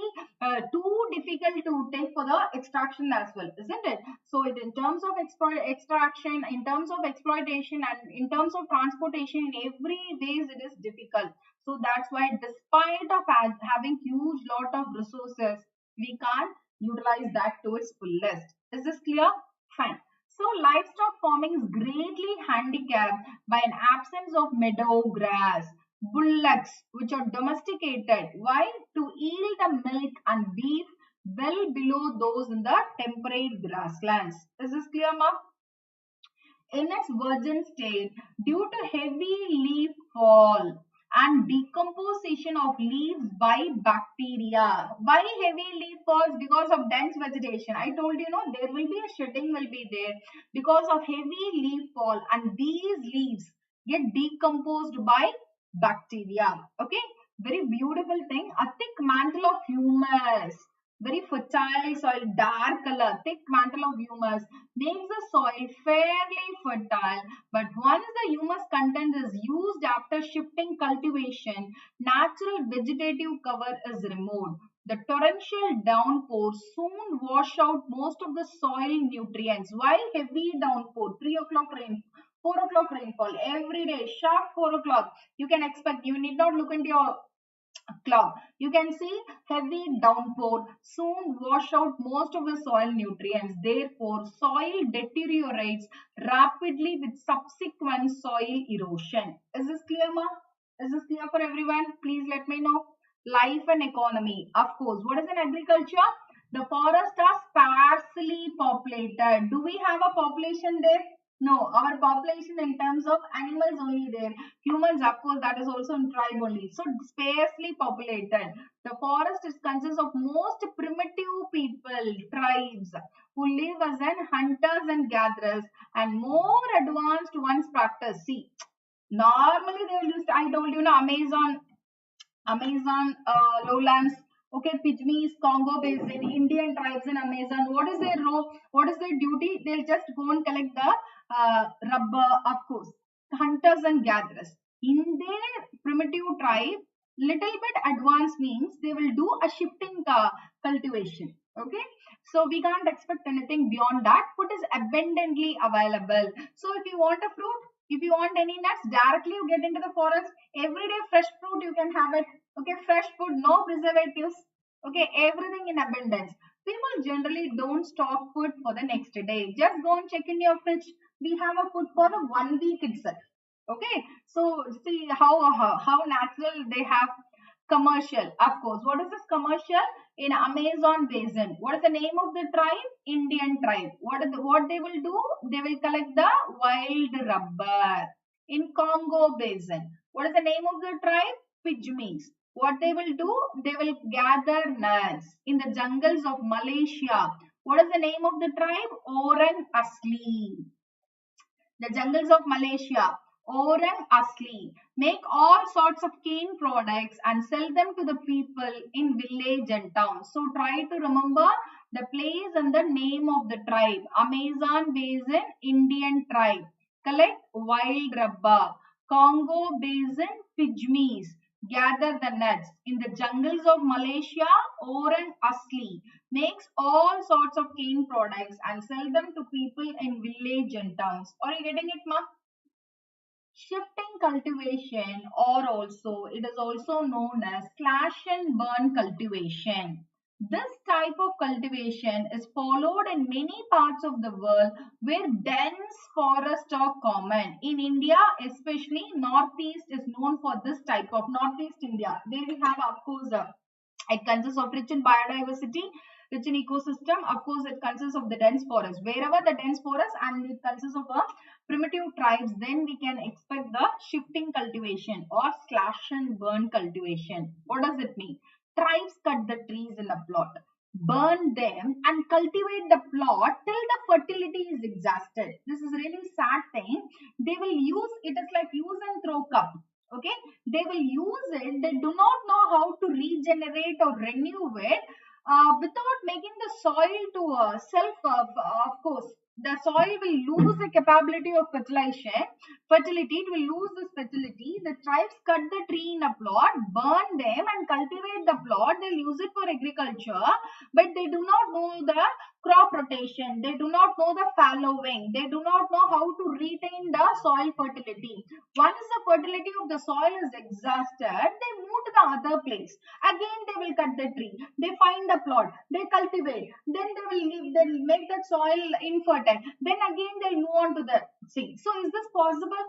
too difficult to take for the extraction as well, isn't it? So in terms of extraction, in terms of exploitation, and in terms of transportation, in every ways it is difficult. So that's why despite of having huge lot of resources, we can't utilize that to its fullest. Is this clear? Fine. So livestock farming is greatly handicapped by an absence of meadow grass. Bullocks, which are domesticated, why? To yield the milk and beef well below those in the temperate grasslands. Is this clear, ma? In its virgin state, due to heavy leaf fall and decomposition of leaves by bacteria. Why heavy leaf falls? Because of dense vegetation. I told you, there will be a shedding will be there because of heavy leaf fall, and these leaves get decomposed by bacteria. Okay, very beautiful thing. A thick mantle of humus, very fertile soil, dark color, thick mantle of humus makes the soil fairly fertile, but once the humus content is used after shifting cultivation, natural vegetative cover is removed. The torrential downpour soon wash out most of the soil nutrients. While heavy downpour, 3 o'clock rain, 4 o'clock rainfall, every day, sharp 4 o'clock, you can expect, you need not look into your cloud. You can see heavy downpour soon wash out most of the soil nutrients. Therefore, soil deteriorates rapidly with subsequent soil erosion. Is this clear, ma? Is this clear for everyone? Please let me know. Life and economy. Of course, what is an agriculture? The forests are sparsely populated. Do we have a population there? No, our population in terms of animals only there. Humans, of course, that is also in tribe only. So sparsely populated. The forest is consists of most primitive people, tribes, who live as an hunters and gatherers, and more advanced ones practice. See, normally they will use, I told you, Amazon Amazon lowlands, okay, Pygmies, Congo Basin, Indian tribes in Amazon. What is their role? What is their duty? They'll just go and collect the rubber, of course. Hunters and gatherers. In their primitive tribe, little bit advanced means they will do a shifting cultivation. Okay, so we can't expect anything beyond that. Food is abundantly available. So if you want a fruit, if you want any nuts, directly you get into the forest. Every day fresh fruit you can have it. Okay, fresh food, no preservatives. Okay, everything in abundance. People generally don't stock food for the next day. Just go and check in your fridge. We have a food for a 1 week itself. Okay, so see how natural they have. Commercial, of course. What is this commercial? In Amazon basin. What is the name of the tribe? Indian tribe. What they will do? They will collect the wild rubber. In Congo basin. What is the name of the tribe? Pygmies. What they will do? They will gather nuts. In the jungles of Malaysia. What is the name of the tribe? Orang Asli. The jungles of Malaysia. Orang Asli make all sorts of cane products and sell them to the people in village and towns. So try to remember the place and the name of the tribe. Amazon Basin, Indian tribe. Collect wild rubber. Congo Basin, Pygmies. Gather the nuts. In the jungles of Malaysia, Orang Asli makes all sorts of cane products and sell them to people in village and towns. Are you getting it, ma? Shifting cultivation, or also it is also known as slash and burn cultivation. This type of cultivation is followed in many parts of the world where dense forests are common. In India, especially Northeast is known for this type of Northeast India. There we have, of course, it consists of rich in biodiversity, rich in ecosystem. Of course, it consists of the dense forest. Wherever the dense forest and it consists of a primitive tribes, then we can expect the shifting cultivation or slash and burn cultivation. What does it mean? Tribes cut the trees in a plot, burn them and cultivate the plot till the fertility is exhausted. This is really sad thing. They will use it as like use and throw cup. Okay, they will use it. They do not know how to regenerate or renew it without making the soil to of course, the soil will lose the capability of fertilization. Fertility, it will lose this fertility. The tribes cut the tree in a plot, burn them and cultivate the plot. They'll use it for agriculture, but they do not know the crop rotation. They do not know the fallowing. They do not know how to retain the soil fertility. Once the fertility of the soil is exhausted, they move to the other place. Again, they will cut the tree. They find the plot. They cultivate. Then they will leave. They'll make that soil infertile. Then again, they'll move on to the seed. So, is this possible?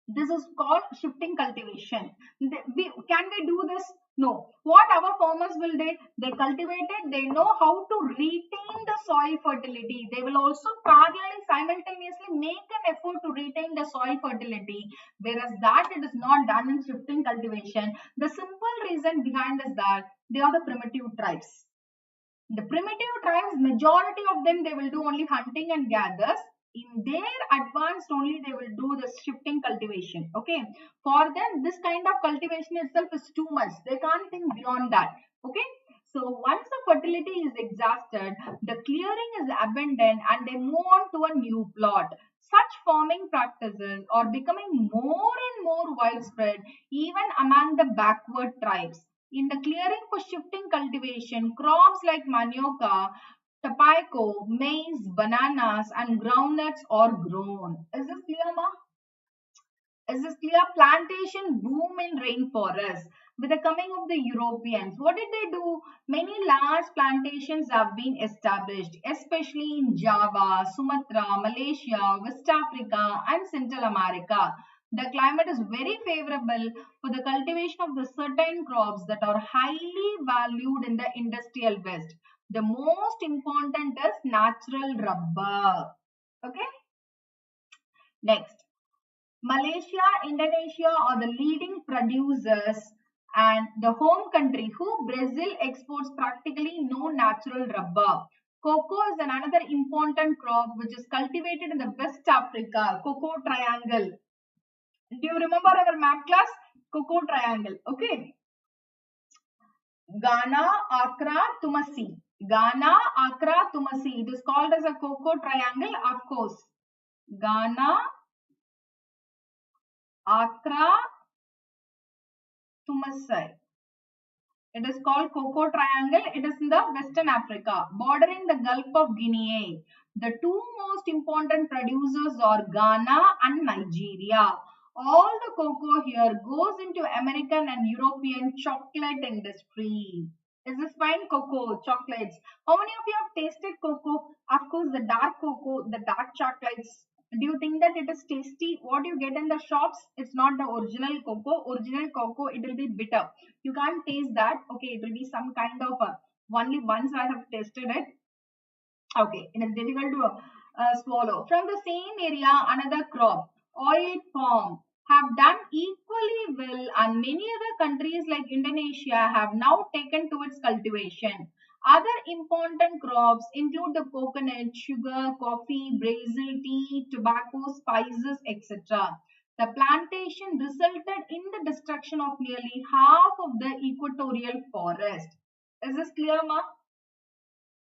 This is called shifting cultivation. Can we do this? No. What our farmers will do? They cultivate it. They know how to retain the soil fertility. They will also parallelly simultaneously make an effort to retain the soil fertility. Whereas that it is not done in shifting cultivation. The simple reason behind is that they are the primitive tribes. The primitive tribes, majority of them, they will do only hunting and gathers. In their advanced only they will do the shifting cultivation. Okay, for them this kind of cultivation itself is too much. They can't think beyond that. Okay, so once the fertility is exhausted, the clearing is abundant and they move on to a new plot. Such farming practices are becoming more and more widespread even among the backward tribes. In the clearing for shifting cultivation, crops like manioca, tobacco, maize, bananas, and groundnuts are grown. Is this clear, ma? Is this clear? Plantation boom in rainforests. With the coming of the Europeans, what did they do? Many large plantations have been established, especially in Java, Sumatra, Malaysia, West Africa, and Central America. The climate is very favorable for the cultivation of the certain crops that are highly valued in the industrial West. The most important is natural rubber. Okay. Next, Malaysia, Indonesia are the leading producers, and the home country who Brazil exports practically no natural rubber. Cocoa is another important crop which is cultivated in the West Africa, Cocoa Triangle. Do you remember our map class? Cocoa Triangle. Okay. Ghana, Accra, Tumasi. Ghana, Accra, Tumasi. It is called as a cocoa triangle, of course. Ghana, Accra, Tumasi. It is called Cocoa Triangle. It is in the Western Africa, bordering the Gulf of Guinea. The two most important producers are Ghana and Nigeria. All the cocoa here goes into American and European chocolate industry. Is this fine? Cocoa, chocolates. How many of you have tasted cocoa? Of course, the dark cocoa, the dark chocolates. Do you think that it is tasty? What you get in the shops, it's not the original cocoa. Original cocoa, it will be bitter. You can't taste that. Okay, it will be some kind of only once I have tasted it. Okay, it is difficult to swallow. From the same area, another crop, oil palm, have done equally well, and many other countries like Indonesia have now taken to its cultivation. Other important crops include the coconut, sugar, coffee, Brazil tea, tobacco, spices, etc. The plantation resulted in the destruction of nearly half of the equatorial forest. Is this clear, ma?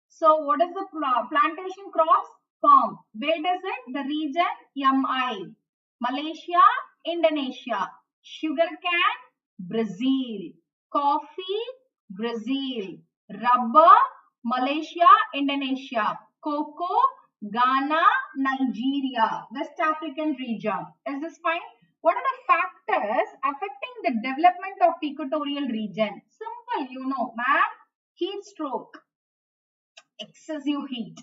So what is the plantation crops? Palm. Where does it? The region MI. Malaysia, Indonesia. Sugarcane, Brazil. Coffee, Brazil. Rubber, Malaysia, Indonesia. Cocoa, Ghana, Nigeria. West African region. Is this fine? What are the factors affecting the development of equatorial region? Simple, you know, ma'am. Heat stroke, excessive heat.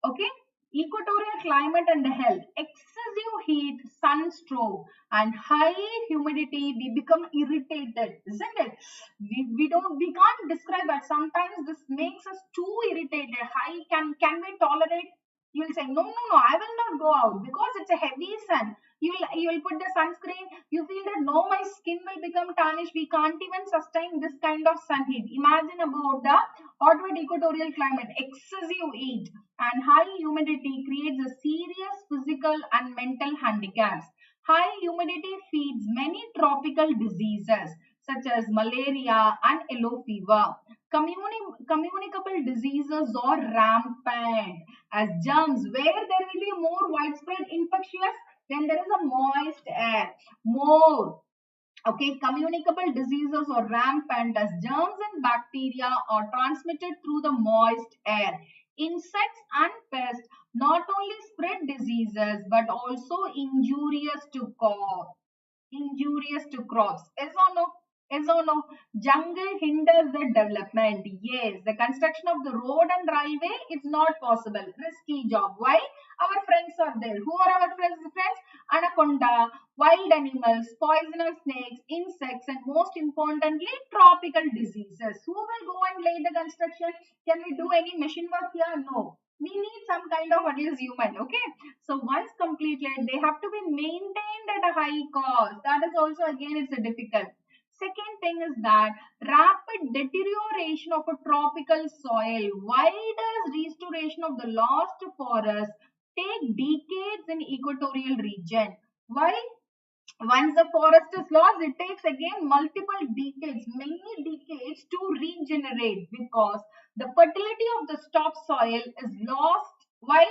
Okay, equatorial climate and health, excessive heat, sunstroke, and high humidity, we become irritated, isn't it? We can't describe that. Sometimes this makes us too irritated. High, can we tolerate? You will say no, no, no, I will not go out because it's a heavy sun. You will put the sunscreen. You feel that no, my skin will become tarnished. We can't even sustain this kind of sun heat. Imagine about the hot wet equatorial climate, excessive heat and high humidity creates a serious physical and mental handicaps. High humidity feeds many tropical diseases such as malaria and yellow fever. Communicable diseases are rampant as germs where there will be more widespread infectious when there is a moist air. More. Okay, communicable diseases are rampant as germs and bacteria are transmitted through the moist air. Insects and pests not only spread diseases but also injurious to crops. Injurious to crops. Yes or no? Yes or no? Jungle hinders the development. Yes, the construction of the road and railway is not possible. Risky job. Why? Our friends are there. Who are our friends? Anaconda, wild animals, poisonous snakes, insects, and most importantly, tropical diseases. Who will go and lay the construction? Can we do any machine work here? No. We need some kind of at least human. Okay. So once completed, they have to be maintained at a high cost. That is also again it's a difficult. Second thing is that rapid deterioration of a tropical soil. Why does restoration of the lost forest take decades in equatorial region? Why? Once the forest is lost, it takes again multiple decades, many decades to regenerate because the fertility of the topsoil is lost. Why?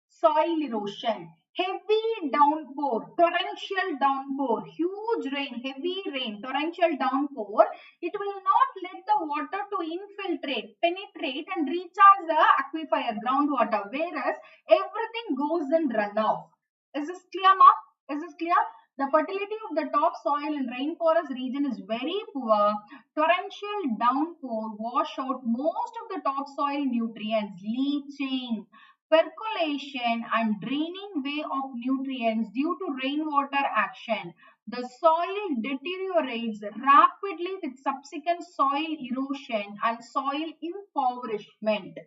Soil erosion, heavy downpour, torrential downpour, huge rain, heavy rain, torrential downpour. It will not let the water to infiltrate, penetrate and recharge the aquifer, groundwater, whereas everything goes in runoff. Is this clear, ma? Is this clear? The fertility of the topsoil in rainforest region is very poor. Torrential downpour wash out most of the topsoil nutrients, leaching, percolation and draining way of nutrients due to rainwater action. The soil deteriorates rapidly with subsequent soil erosion and soil impoverishment.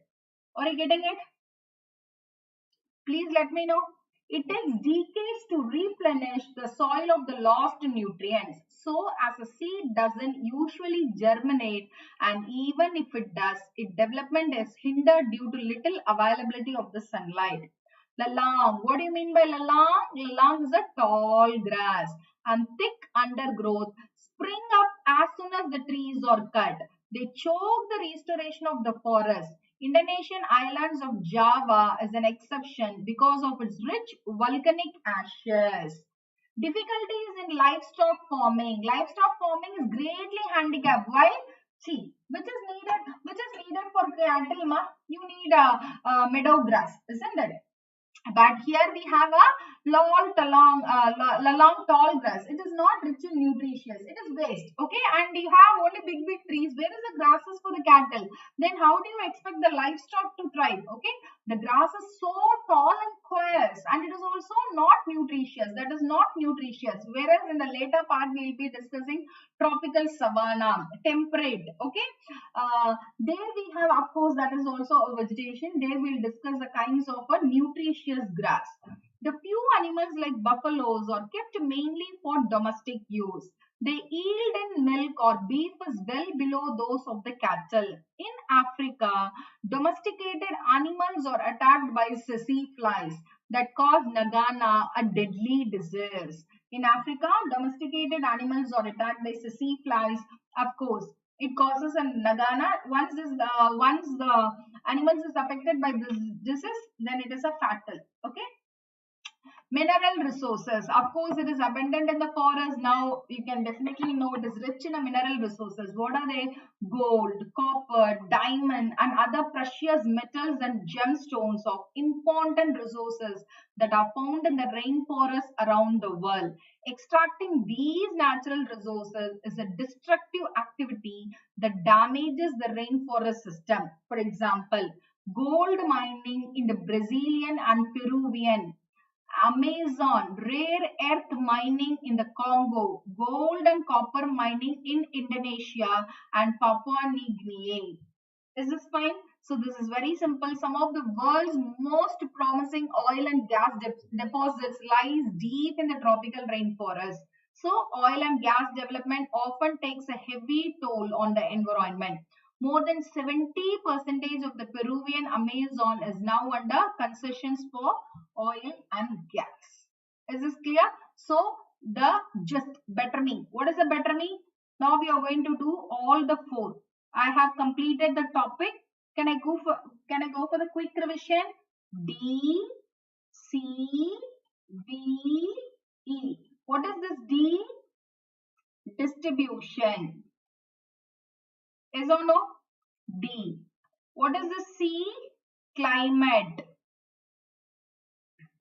Are you getting it? Please let me know. It takes decades to replenish the soil of the lost nutrients. So as a seed doesn't usually germinate, and even if it does, its development is hindered due to little availability of the sunlight. Lalang. What do you mean by lalang? Lalang is a tall grass and thick undergrowth spring up as soon as the trees are cut. They choke the restoration of the forest. Indonesian islands of Java is an exception because of its rich volcanic ashes. Difficulties in livestock farming. Livestock farming is greatly handicapped. Why? See, which is needed for cattle, ma? You need a meadow grass, isn't it? But here we have a long tall grass. It is not rich and nutritious. It is waste. Okay, and you have only big trees. Where is the grasses for the cattle? Then how do you expect the livestock to thrive? Okay, the grass is so tall and coarse, and it is also not nutritious. That is not nutritious. Whereas in the later part we will be discussing tropical savanna, temperate. Okay, there we have, of course, that is also a vegetation. There we will discuss the kinds of a nutritious grass. The few animals like buffaloes are kept mainly for domestic use. They yield in milk or beef is well below those of the cattle. In Africa, domesticated animals are attacked by tsetse flies that cause nagana, a deadly disease. In Africa, domesticated animals are attacked by tsetse flies. Of course, it causes a nagana. Once the animals is affected by this disease, then it is a fatal. Okay. Mineral resources. Of course, it is abundant in the forest. Now you can definitely know it is rich in mineral resources. What are they? Gold, copper, diamond, and other precious metals and gemstones of important resources that are found in the rainforests around the world. Extracting these natural resources is a destructive activity that damages the rainforest system. For example, gold mining in the Brazilian and Peruvian Amazon, rare earth mining in the Congo, gold and copper mining in Indonesia and Papua New Guinea. Is this fine? So this is very simple. Some of the world's most promising oil and gas deposits lies deep in the tropical rainforest. So oil and gas development often takes a heavy toll on the environment. More than 70% of the Peruvian Amazon is now under concessions for oil and gas. Is this clear? So the just better me. What is the better me? Now we are going to do all the four. I have completed the topic. Can I go for the quick revision? D, C, V, E. What is this D? Distribution. Yes or no? D. What is this C? Climate.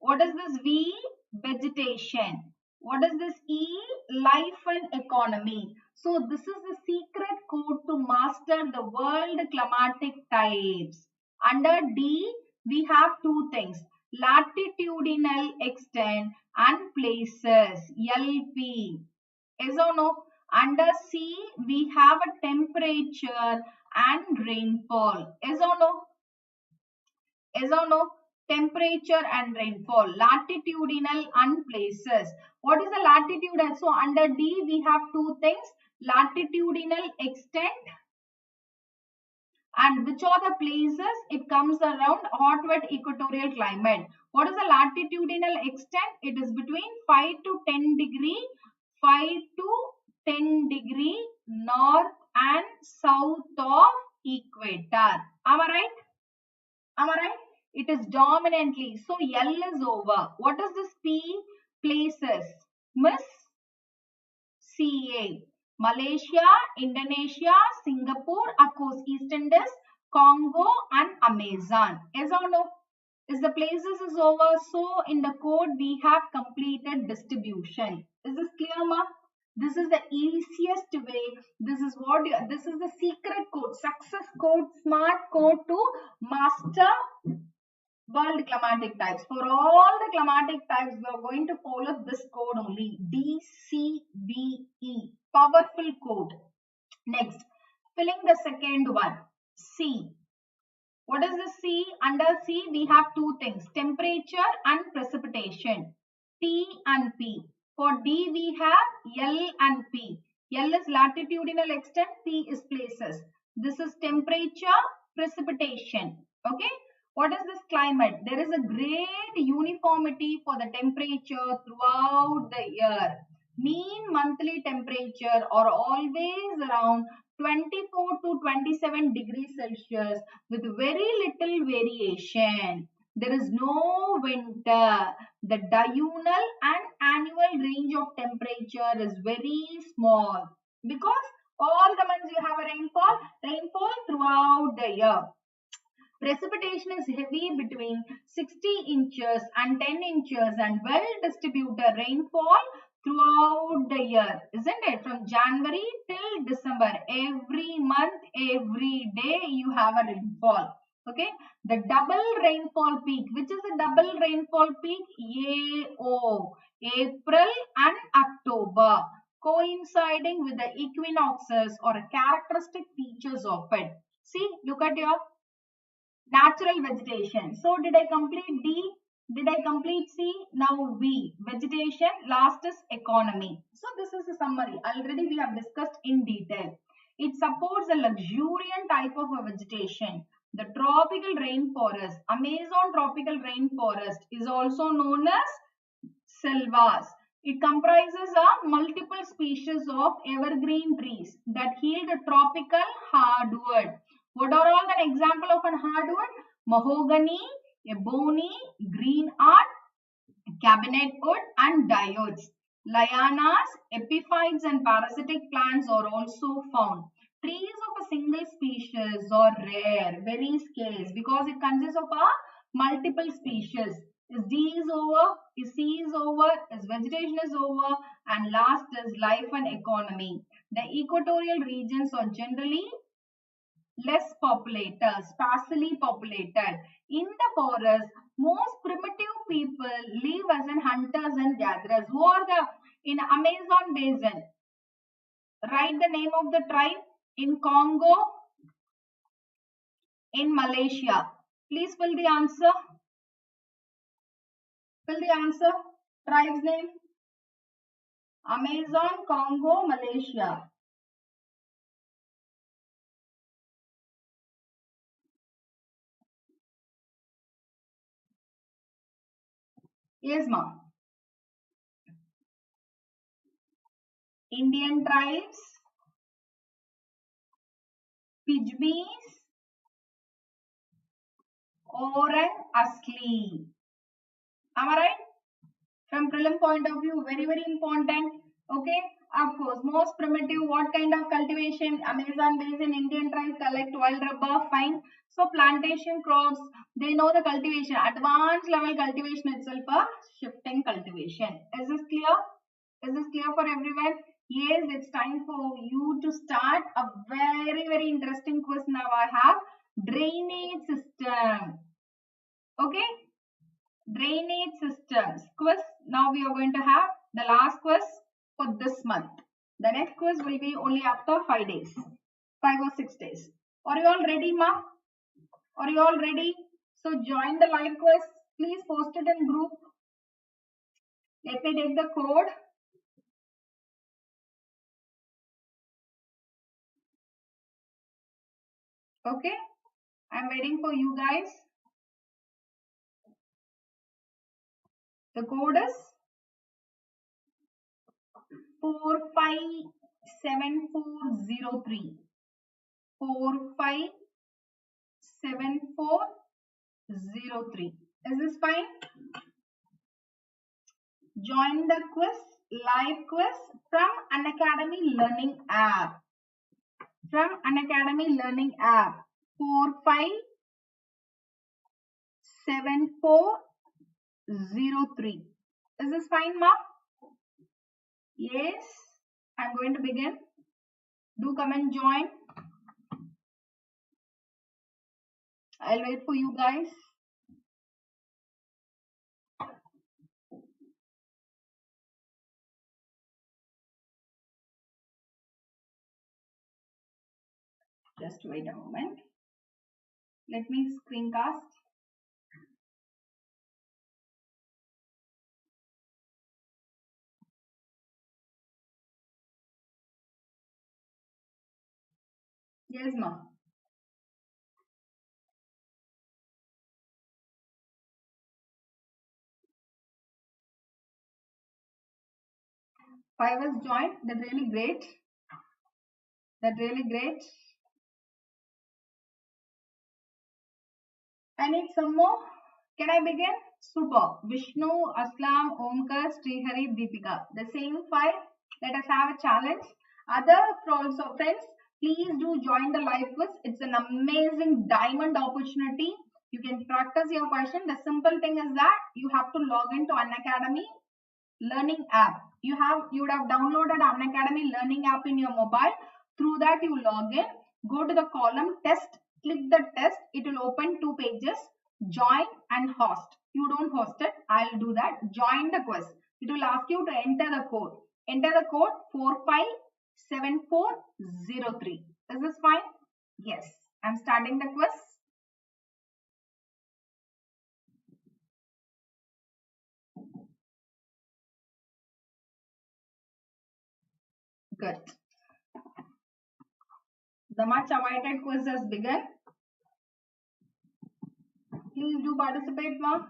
What is this V? Vegetation. What is this E? Life and economy. So this is the secret code to master the world climatic types. Under D, we have two things. Latitudinal extent and places. LP. Yes or no? Under C, we have a temperature and rainfall. Yes or no? Yes or no? Temperature and rainfall. Latitudinal and places. What is the latitude? So under D, we have two things. Latitudinal extent. And which are the places? It comes around hot wet equatorial climate. What is the latitudinal extent? It is between 5 to 10 degree. 5 to 10 degree north and south of equator. Am I right? Am I right? It is dominantly. So L is over. What is this P? Places. Miss CA. Malaysia, Indonesia, Singapore, of course, East Indies, Congo and Amazon. Yes or no? Is the places is over. So in the code we have completed distribution. Is this clear, ma? This is the easiest way. This is the secret code, success code, smart code to master world climatic types. For all the climatic types, we are going to follow this code only. DCBE. Powerful code. Next, filling the second one. C. What is the C? Under C, we have two things. Temperature and precipitation. T and P. For D, we have L and P. L is latitudinal extent, P is places. This is temperature, precipitation. Okay. What is this climate? There is a great uniformity for the temperature throughout the year. Mean monthly temperature are always around 24 to 27 degrees Celsius with very little variation. There is no winter. The diurnal and annual range of temperature is very small because all the months you have a rainfall throughout the year. Precipitation is heavy between 60 inches and 10 inches and well distributed rainfall throughout the year, isn't it? From January till December, every month, every day you have a rainfall. Okay, the double rainfall peak, which is a double rainfall peak? AO, April and October, coinciding with the equinoxes or characteristic features of it. See, look at your natural vegetation. So did I complete D? Did I complete C? Now V. Vegetation. Last is economy. So this is a summary. Already we have discussed in detail. It supports a luxuriant type of a vegetation. The tropical rainforest, Amazon tropical rainforest, is also known as selvas. It comprises of multiple species of evergreen trees that yield tropical hardwood. What are all the example of an hardwood? Mahogany, ebony, green art, cabinet wood and diodes. Lianas, epiphytes and parasitic plants are also found. Trees of a single species are rare, very scarce because it consists of a multiple species. Is D is over, is C is over, is vegetation is over, and last is life and economy. The equatorial regions are generally less populated, sparsely populated. In the forest, most primitive people live as in hunters and gatherers. Who are the in Amazon basin? Write the name of the tribe. In Congo, in Malaysia. Please fill the answer. Fill the answer. Tribe's name. Amazon, Congo, Malaysia. Yes, ma'am. Indian tribes, Pygmies, Orang Asli. Am I right? From prelim point of view, very, very important. Okay. Of course, most primitive, what kind of cultivation? Amazon basin, Indian tribes collect wild rubber, fine. So plantation crops, they know the cultivation. Advanced level cultivation itself a shifting cultivation. Is this clear? Is this clear for everyone? Yes, it's time for you to start a very, very interesting quiz. Now I have drainage system. Okay, drainage systems quiz. Now we are going to have the last quiz for this month. The next quiz will be only after 5 days, 5 or 6 days. Are you all ready, ma? Are you all ready? So join the live quiz. Please post it in group. Let me take the code. Okay, I'm waiting for you guys. The code is 457403. 457403. Is this fine? Join the quiz, live quiz from Unacademy Learning app. From Unacademy Learning app. 457403. Is this fine, ma? Yes. I'm going to begin. Do come and join. I'll wait for you guys. Just wait a moment. Let me screencast. Yes, ma'am. Five has joined. That's really great. That's really great. I need some more. Can I begin? Super. Vishnu, Aslam, Omkar, Srihari, Deepika. The same five. Let us have a challenge. Other also friends, please do join the live quiz. It's an amazing diamond opportunity. You can practice your question. The simple thing is that you have to log into Unacademy learning app. You would have downloaded Unacademy learning app in your mobile. Through that you log in, go to the column test, click the test. It will open two pages, join and host. You don't host it, I'll do that. Join the quiz. It will ask you to enter the code. Enter the code 457403. Is this fine? Yes. I'm starting the quiz. Good. The much awaited quiz has begun. Please do participate, ma'am.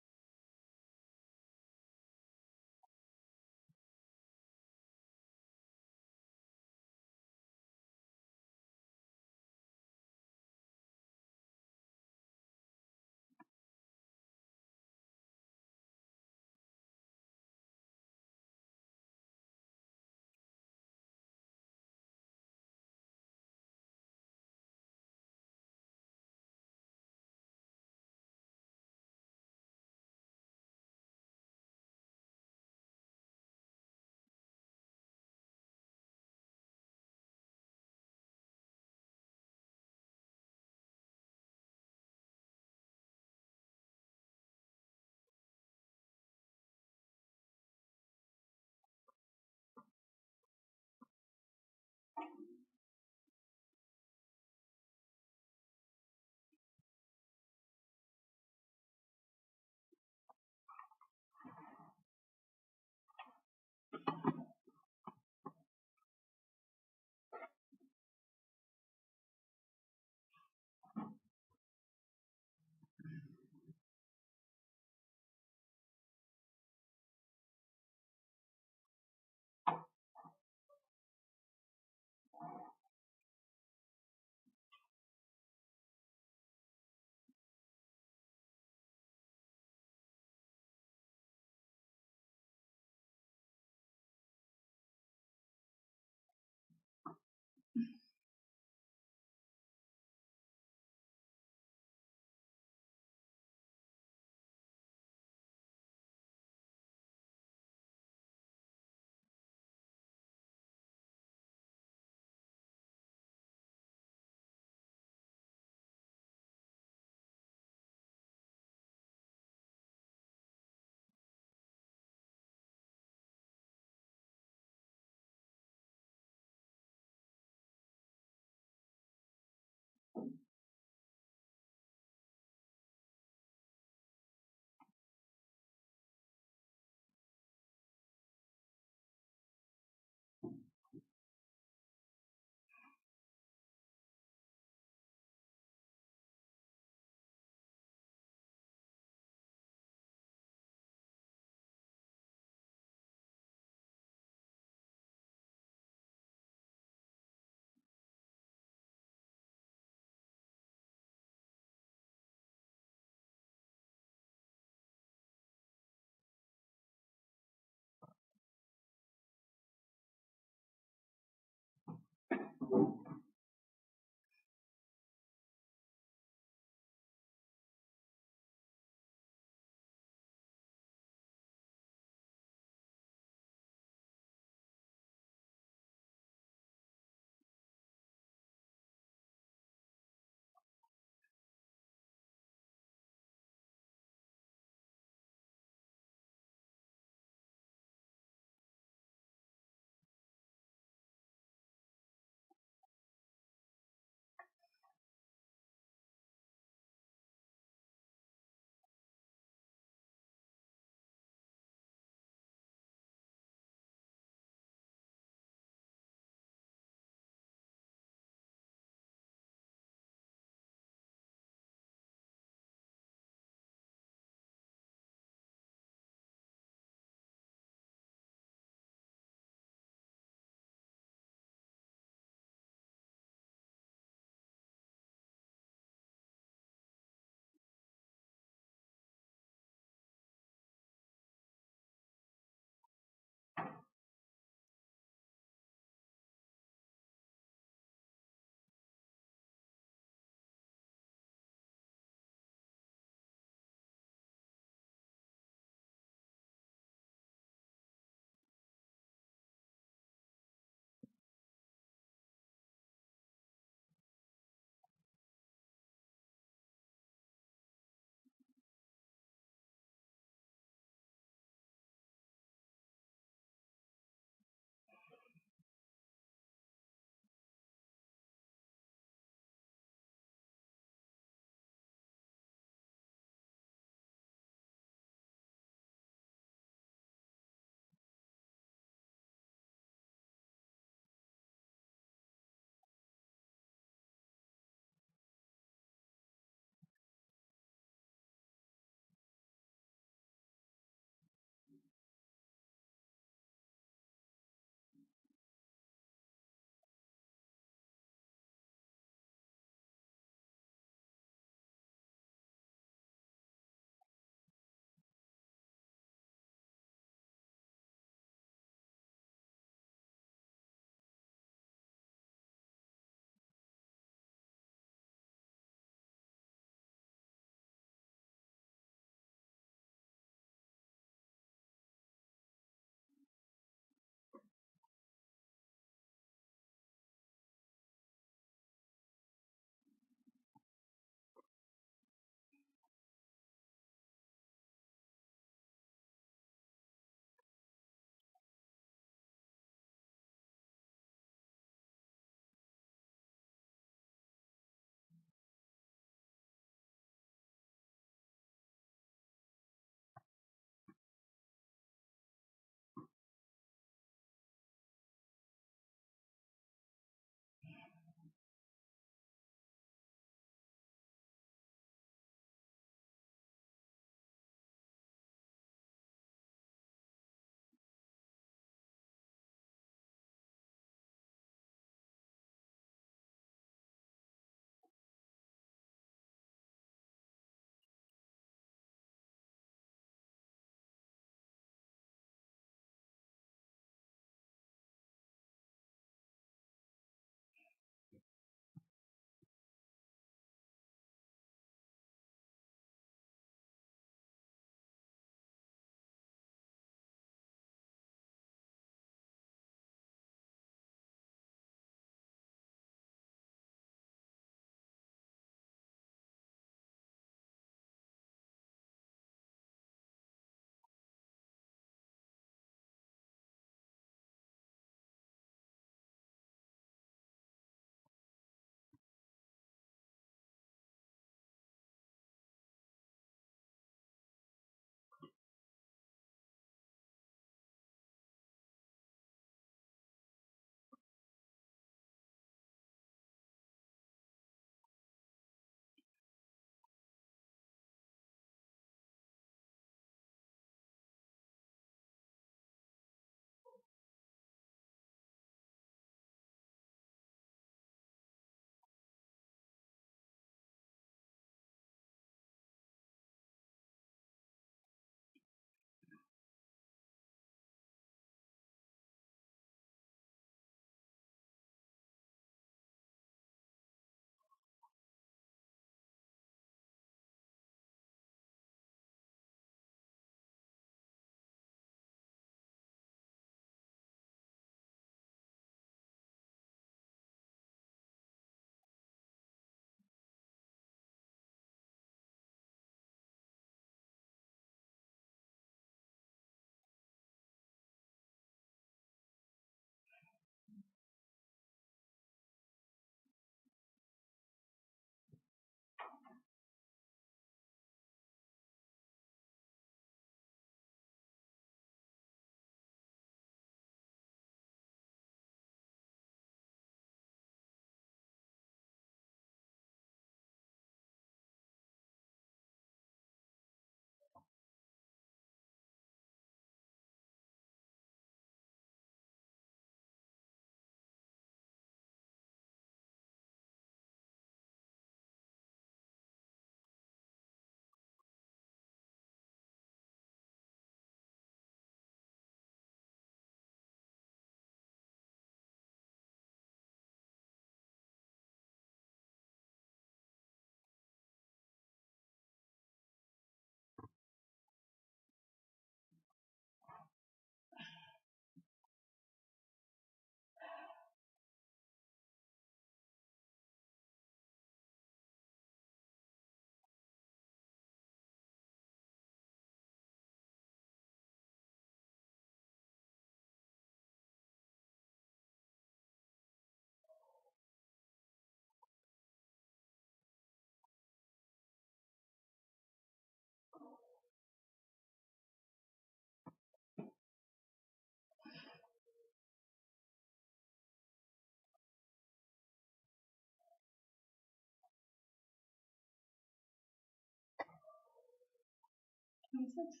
Nonsense.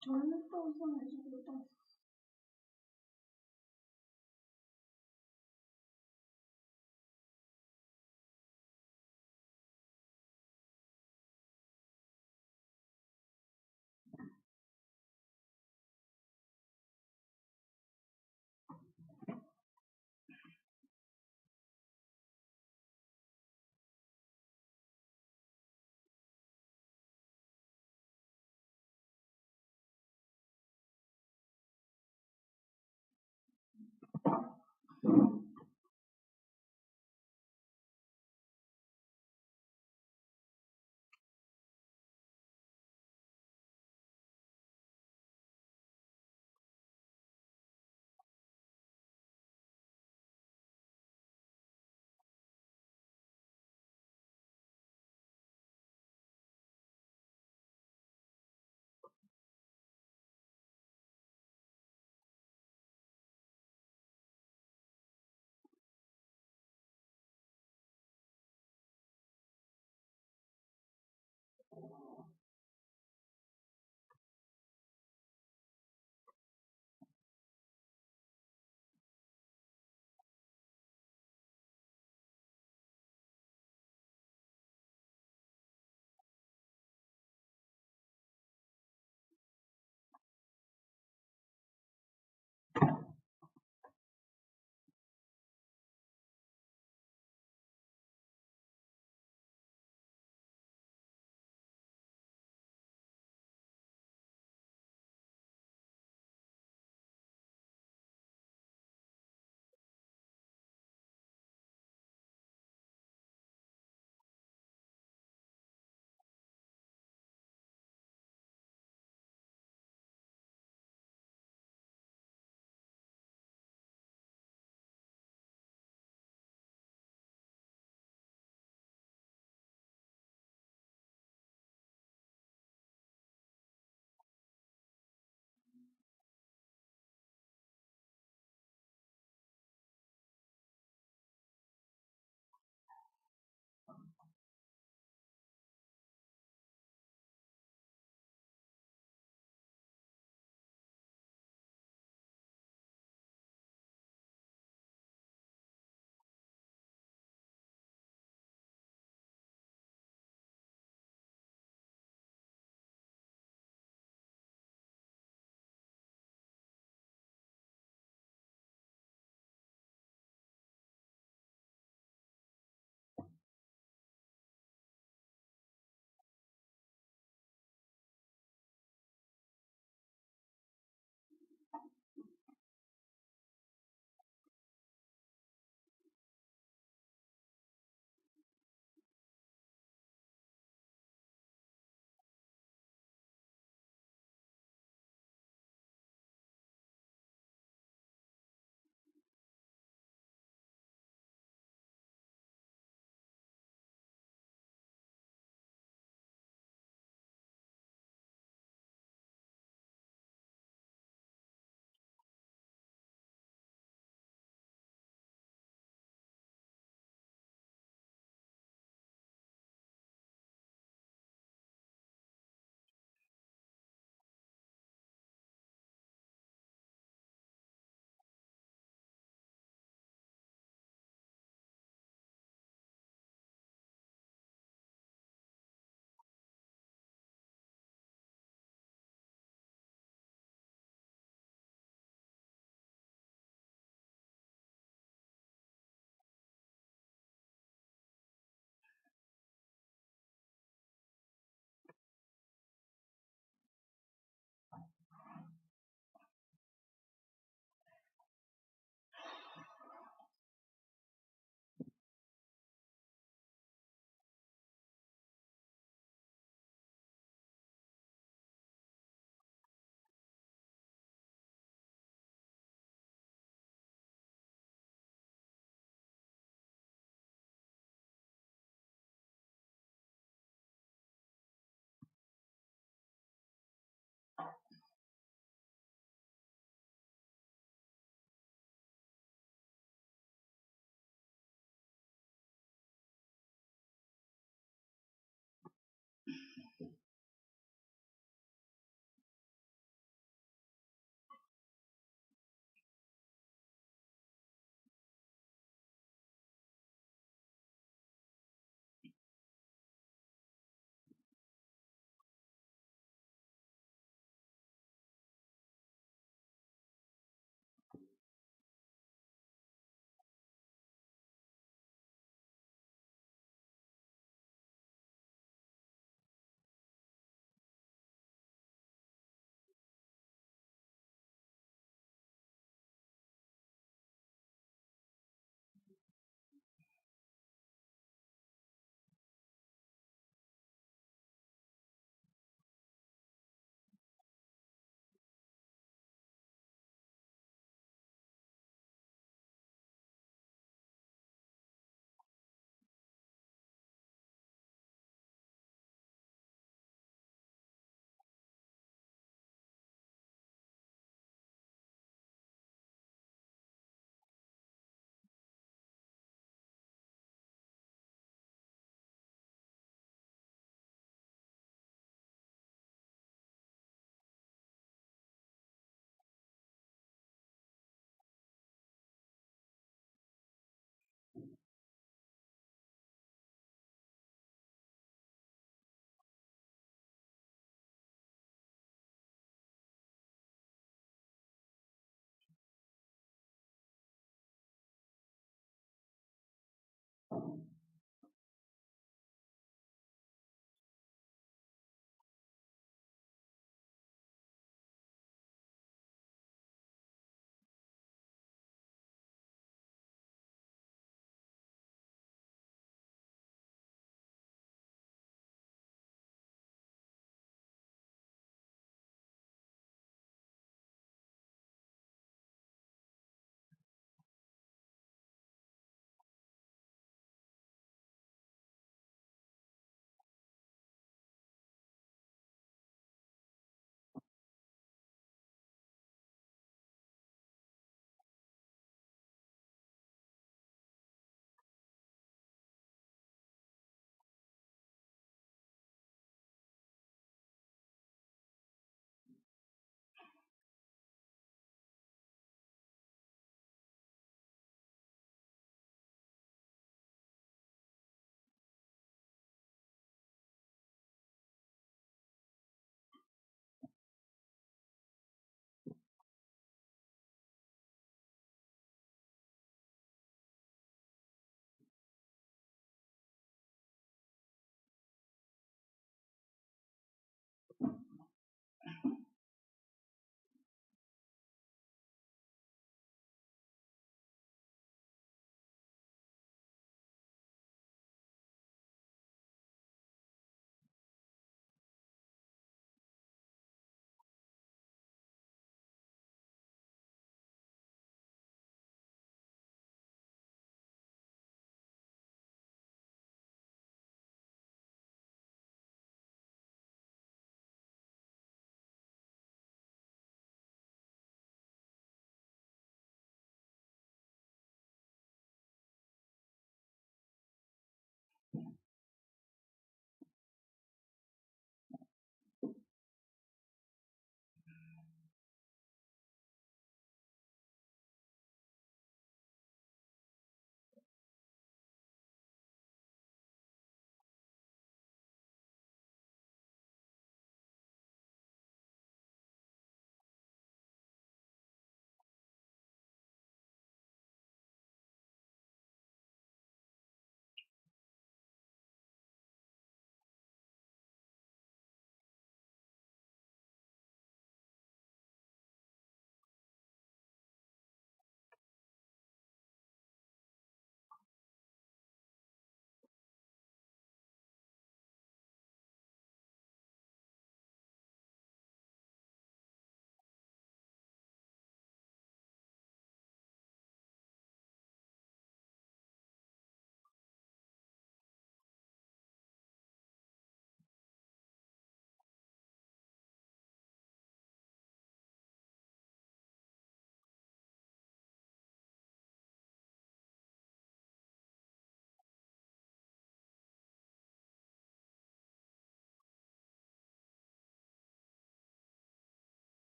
Tournament also educators.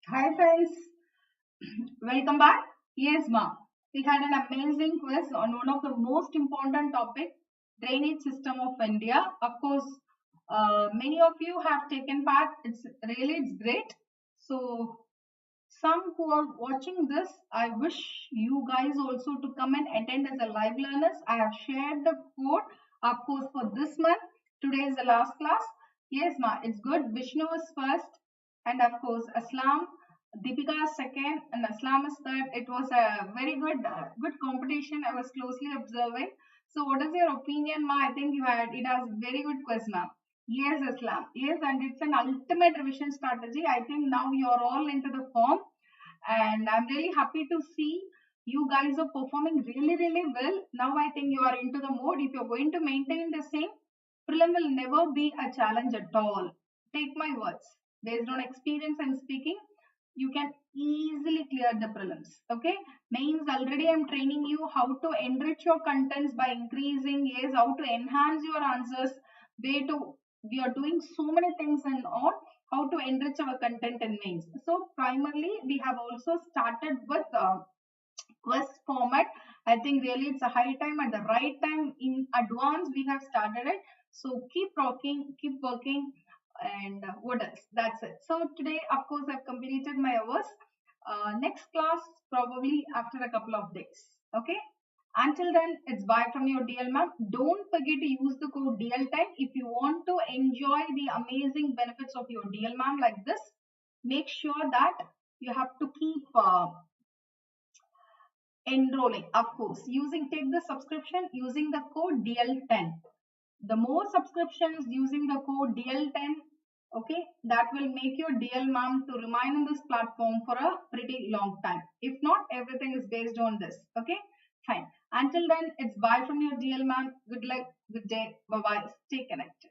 Hi friends, welcome back. Yes, ma'am. We had an amazing quiz on one of the most important topic, drainage system of India. Of course, many of you have taken part. It's great. So some who are watching this, I wish you guys also to come and attend as a live learners. I have shared the code, of course, for this month. Today is the last class. Yes, ma, it's good. Vishnu is first, and of course, Aslam, Deepika is second, and Aslam is third. It was a very good competition. I was closely observing. So, what is your opinion, ma? I think it has very good quiz, ma'am. Yes, Islam. Yes, and it's an ultimate revision strategy. I think now you're all into the form, and I'm really happy to see you guys are performing really well. Now I think you are into the mode. If you're going to maintain the same, prelim will never be a challenge at all. Take my words. Based on experience I'm speaking, you can easily clear the prelims. Okay, mains already I'm training you how to enrich your contents by increasing, yes, how to enhance your answers, way to, we are doing so many things and all, how to enrich our content in mains. So primarily we have also started with quiz format. I think really it's a high time, at the right time in advance we have started it. So keep rocking, keep working, and what else? That's it. So today, of course, I've completed my hours. Next class probably after a couple of days. Okay. Until then, it's bye from your DL ma'am. Don't forget to use the code DL10 if you want to enjoy the amazing benefits of your DL ma'am like this. Make sure that you have to keep enrolling, of course, take the subscription using the code DL10. The more subscriptions using the code DL10, okay, that will make your DL ma'am to remain on this platform for a pretty long time. If not, everything is based on this. Okay, fine. Until then, it's bye from your DL ma'am. Good luck, good day, bye bye. Stay connected.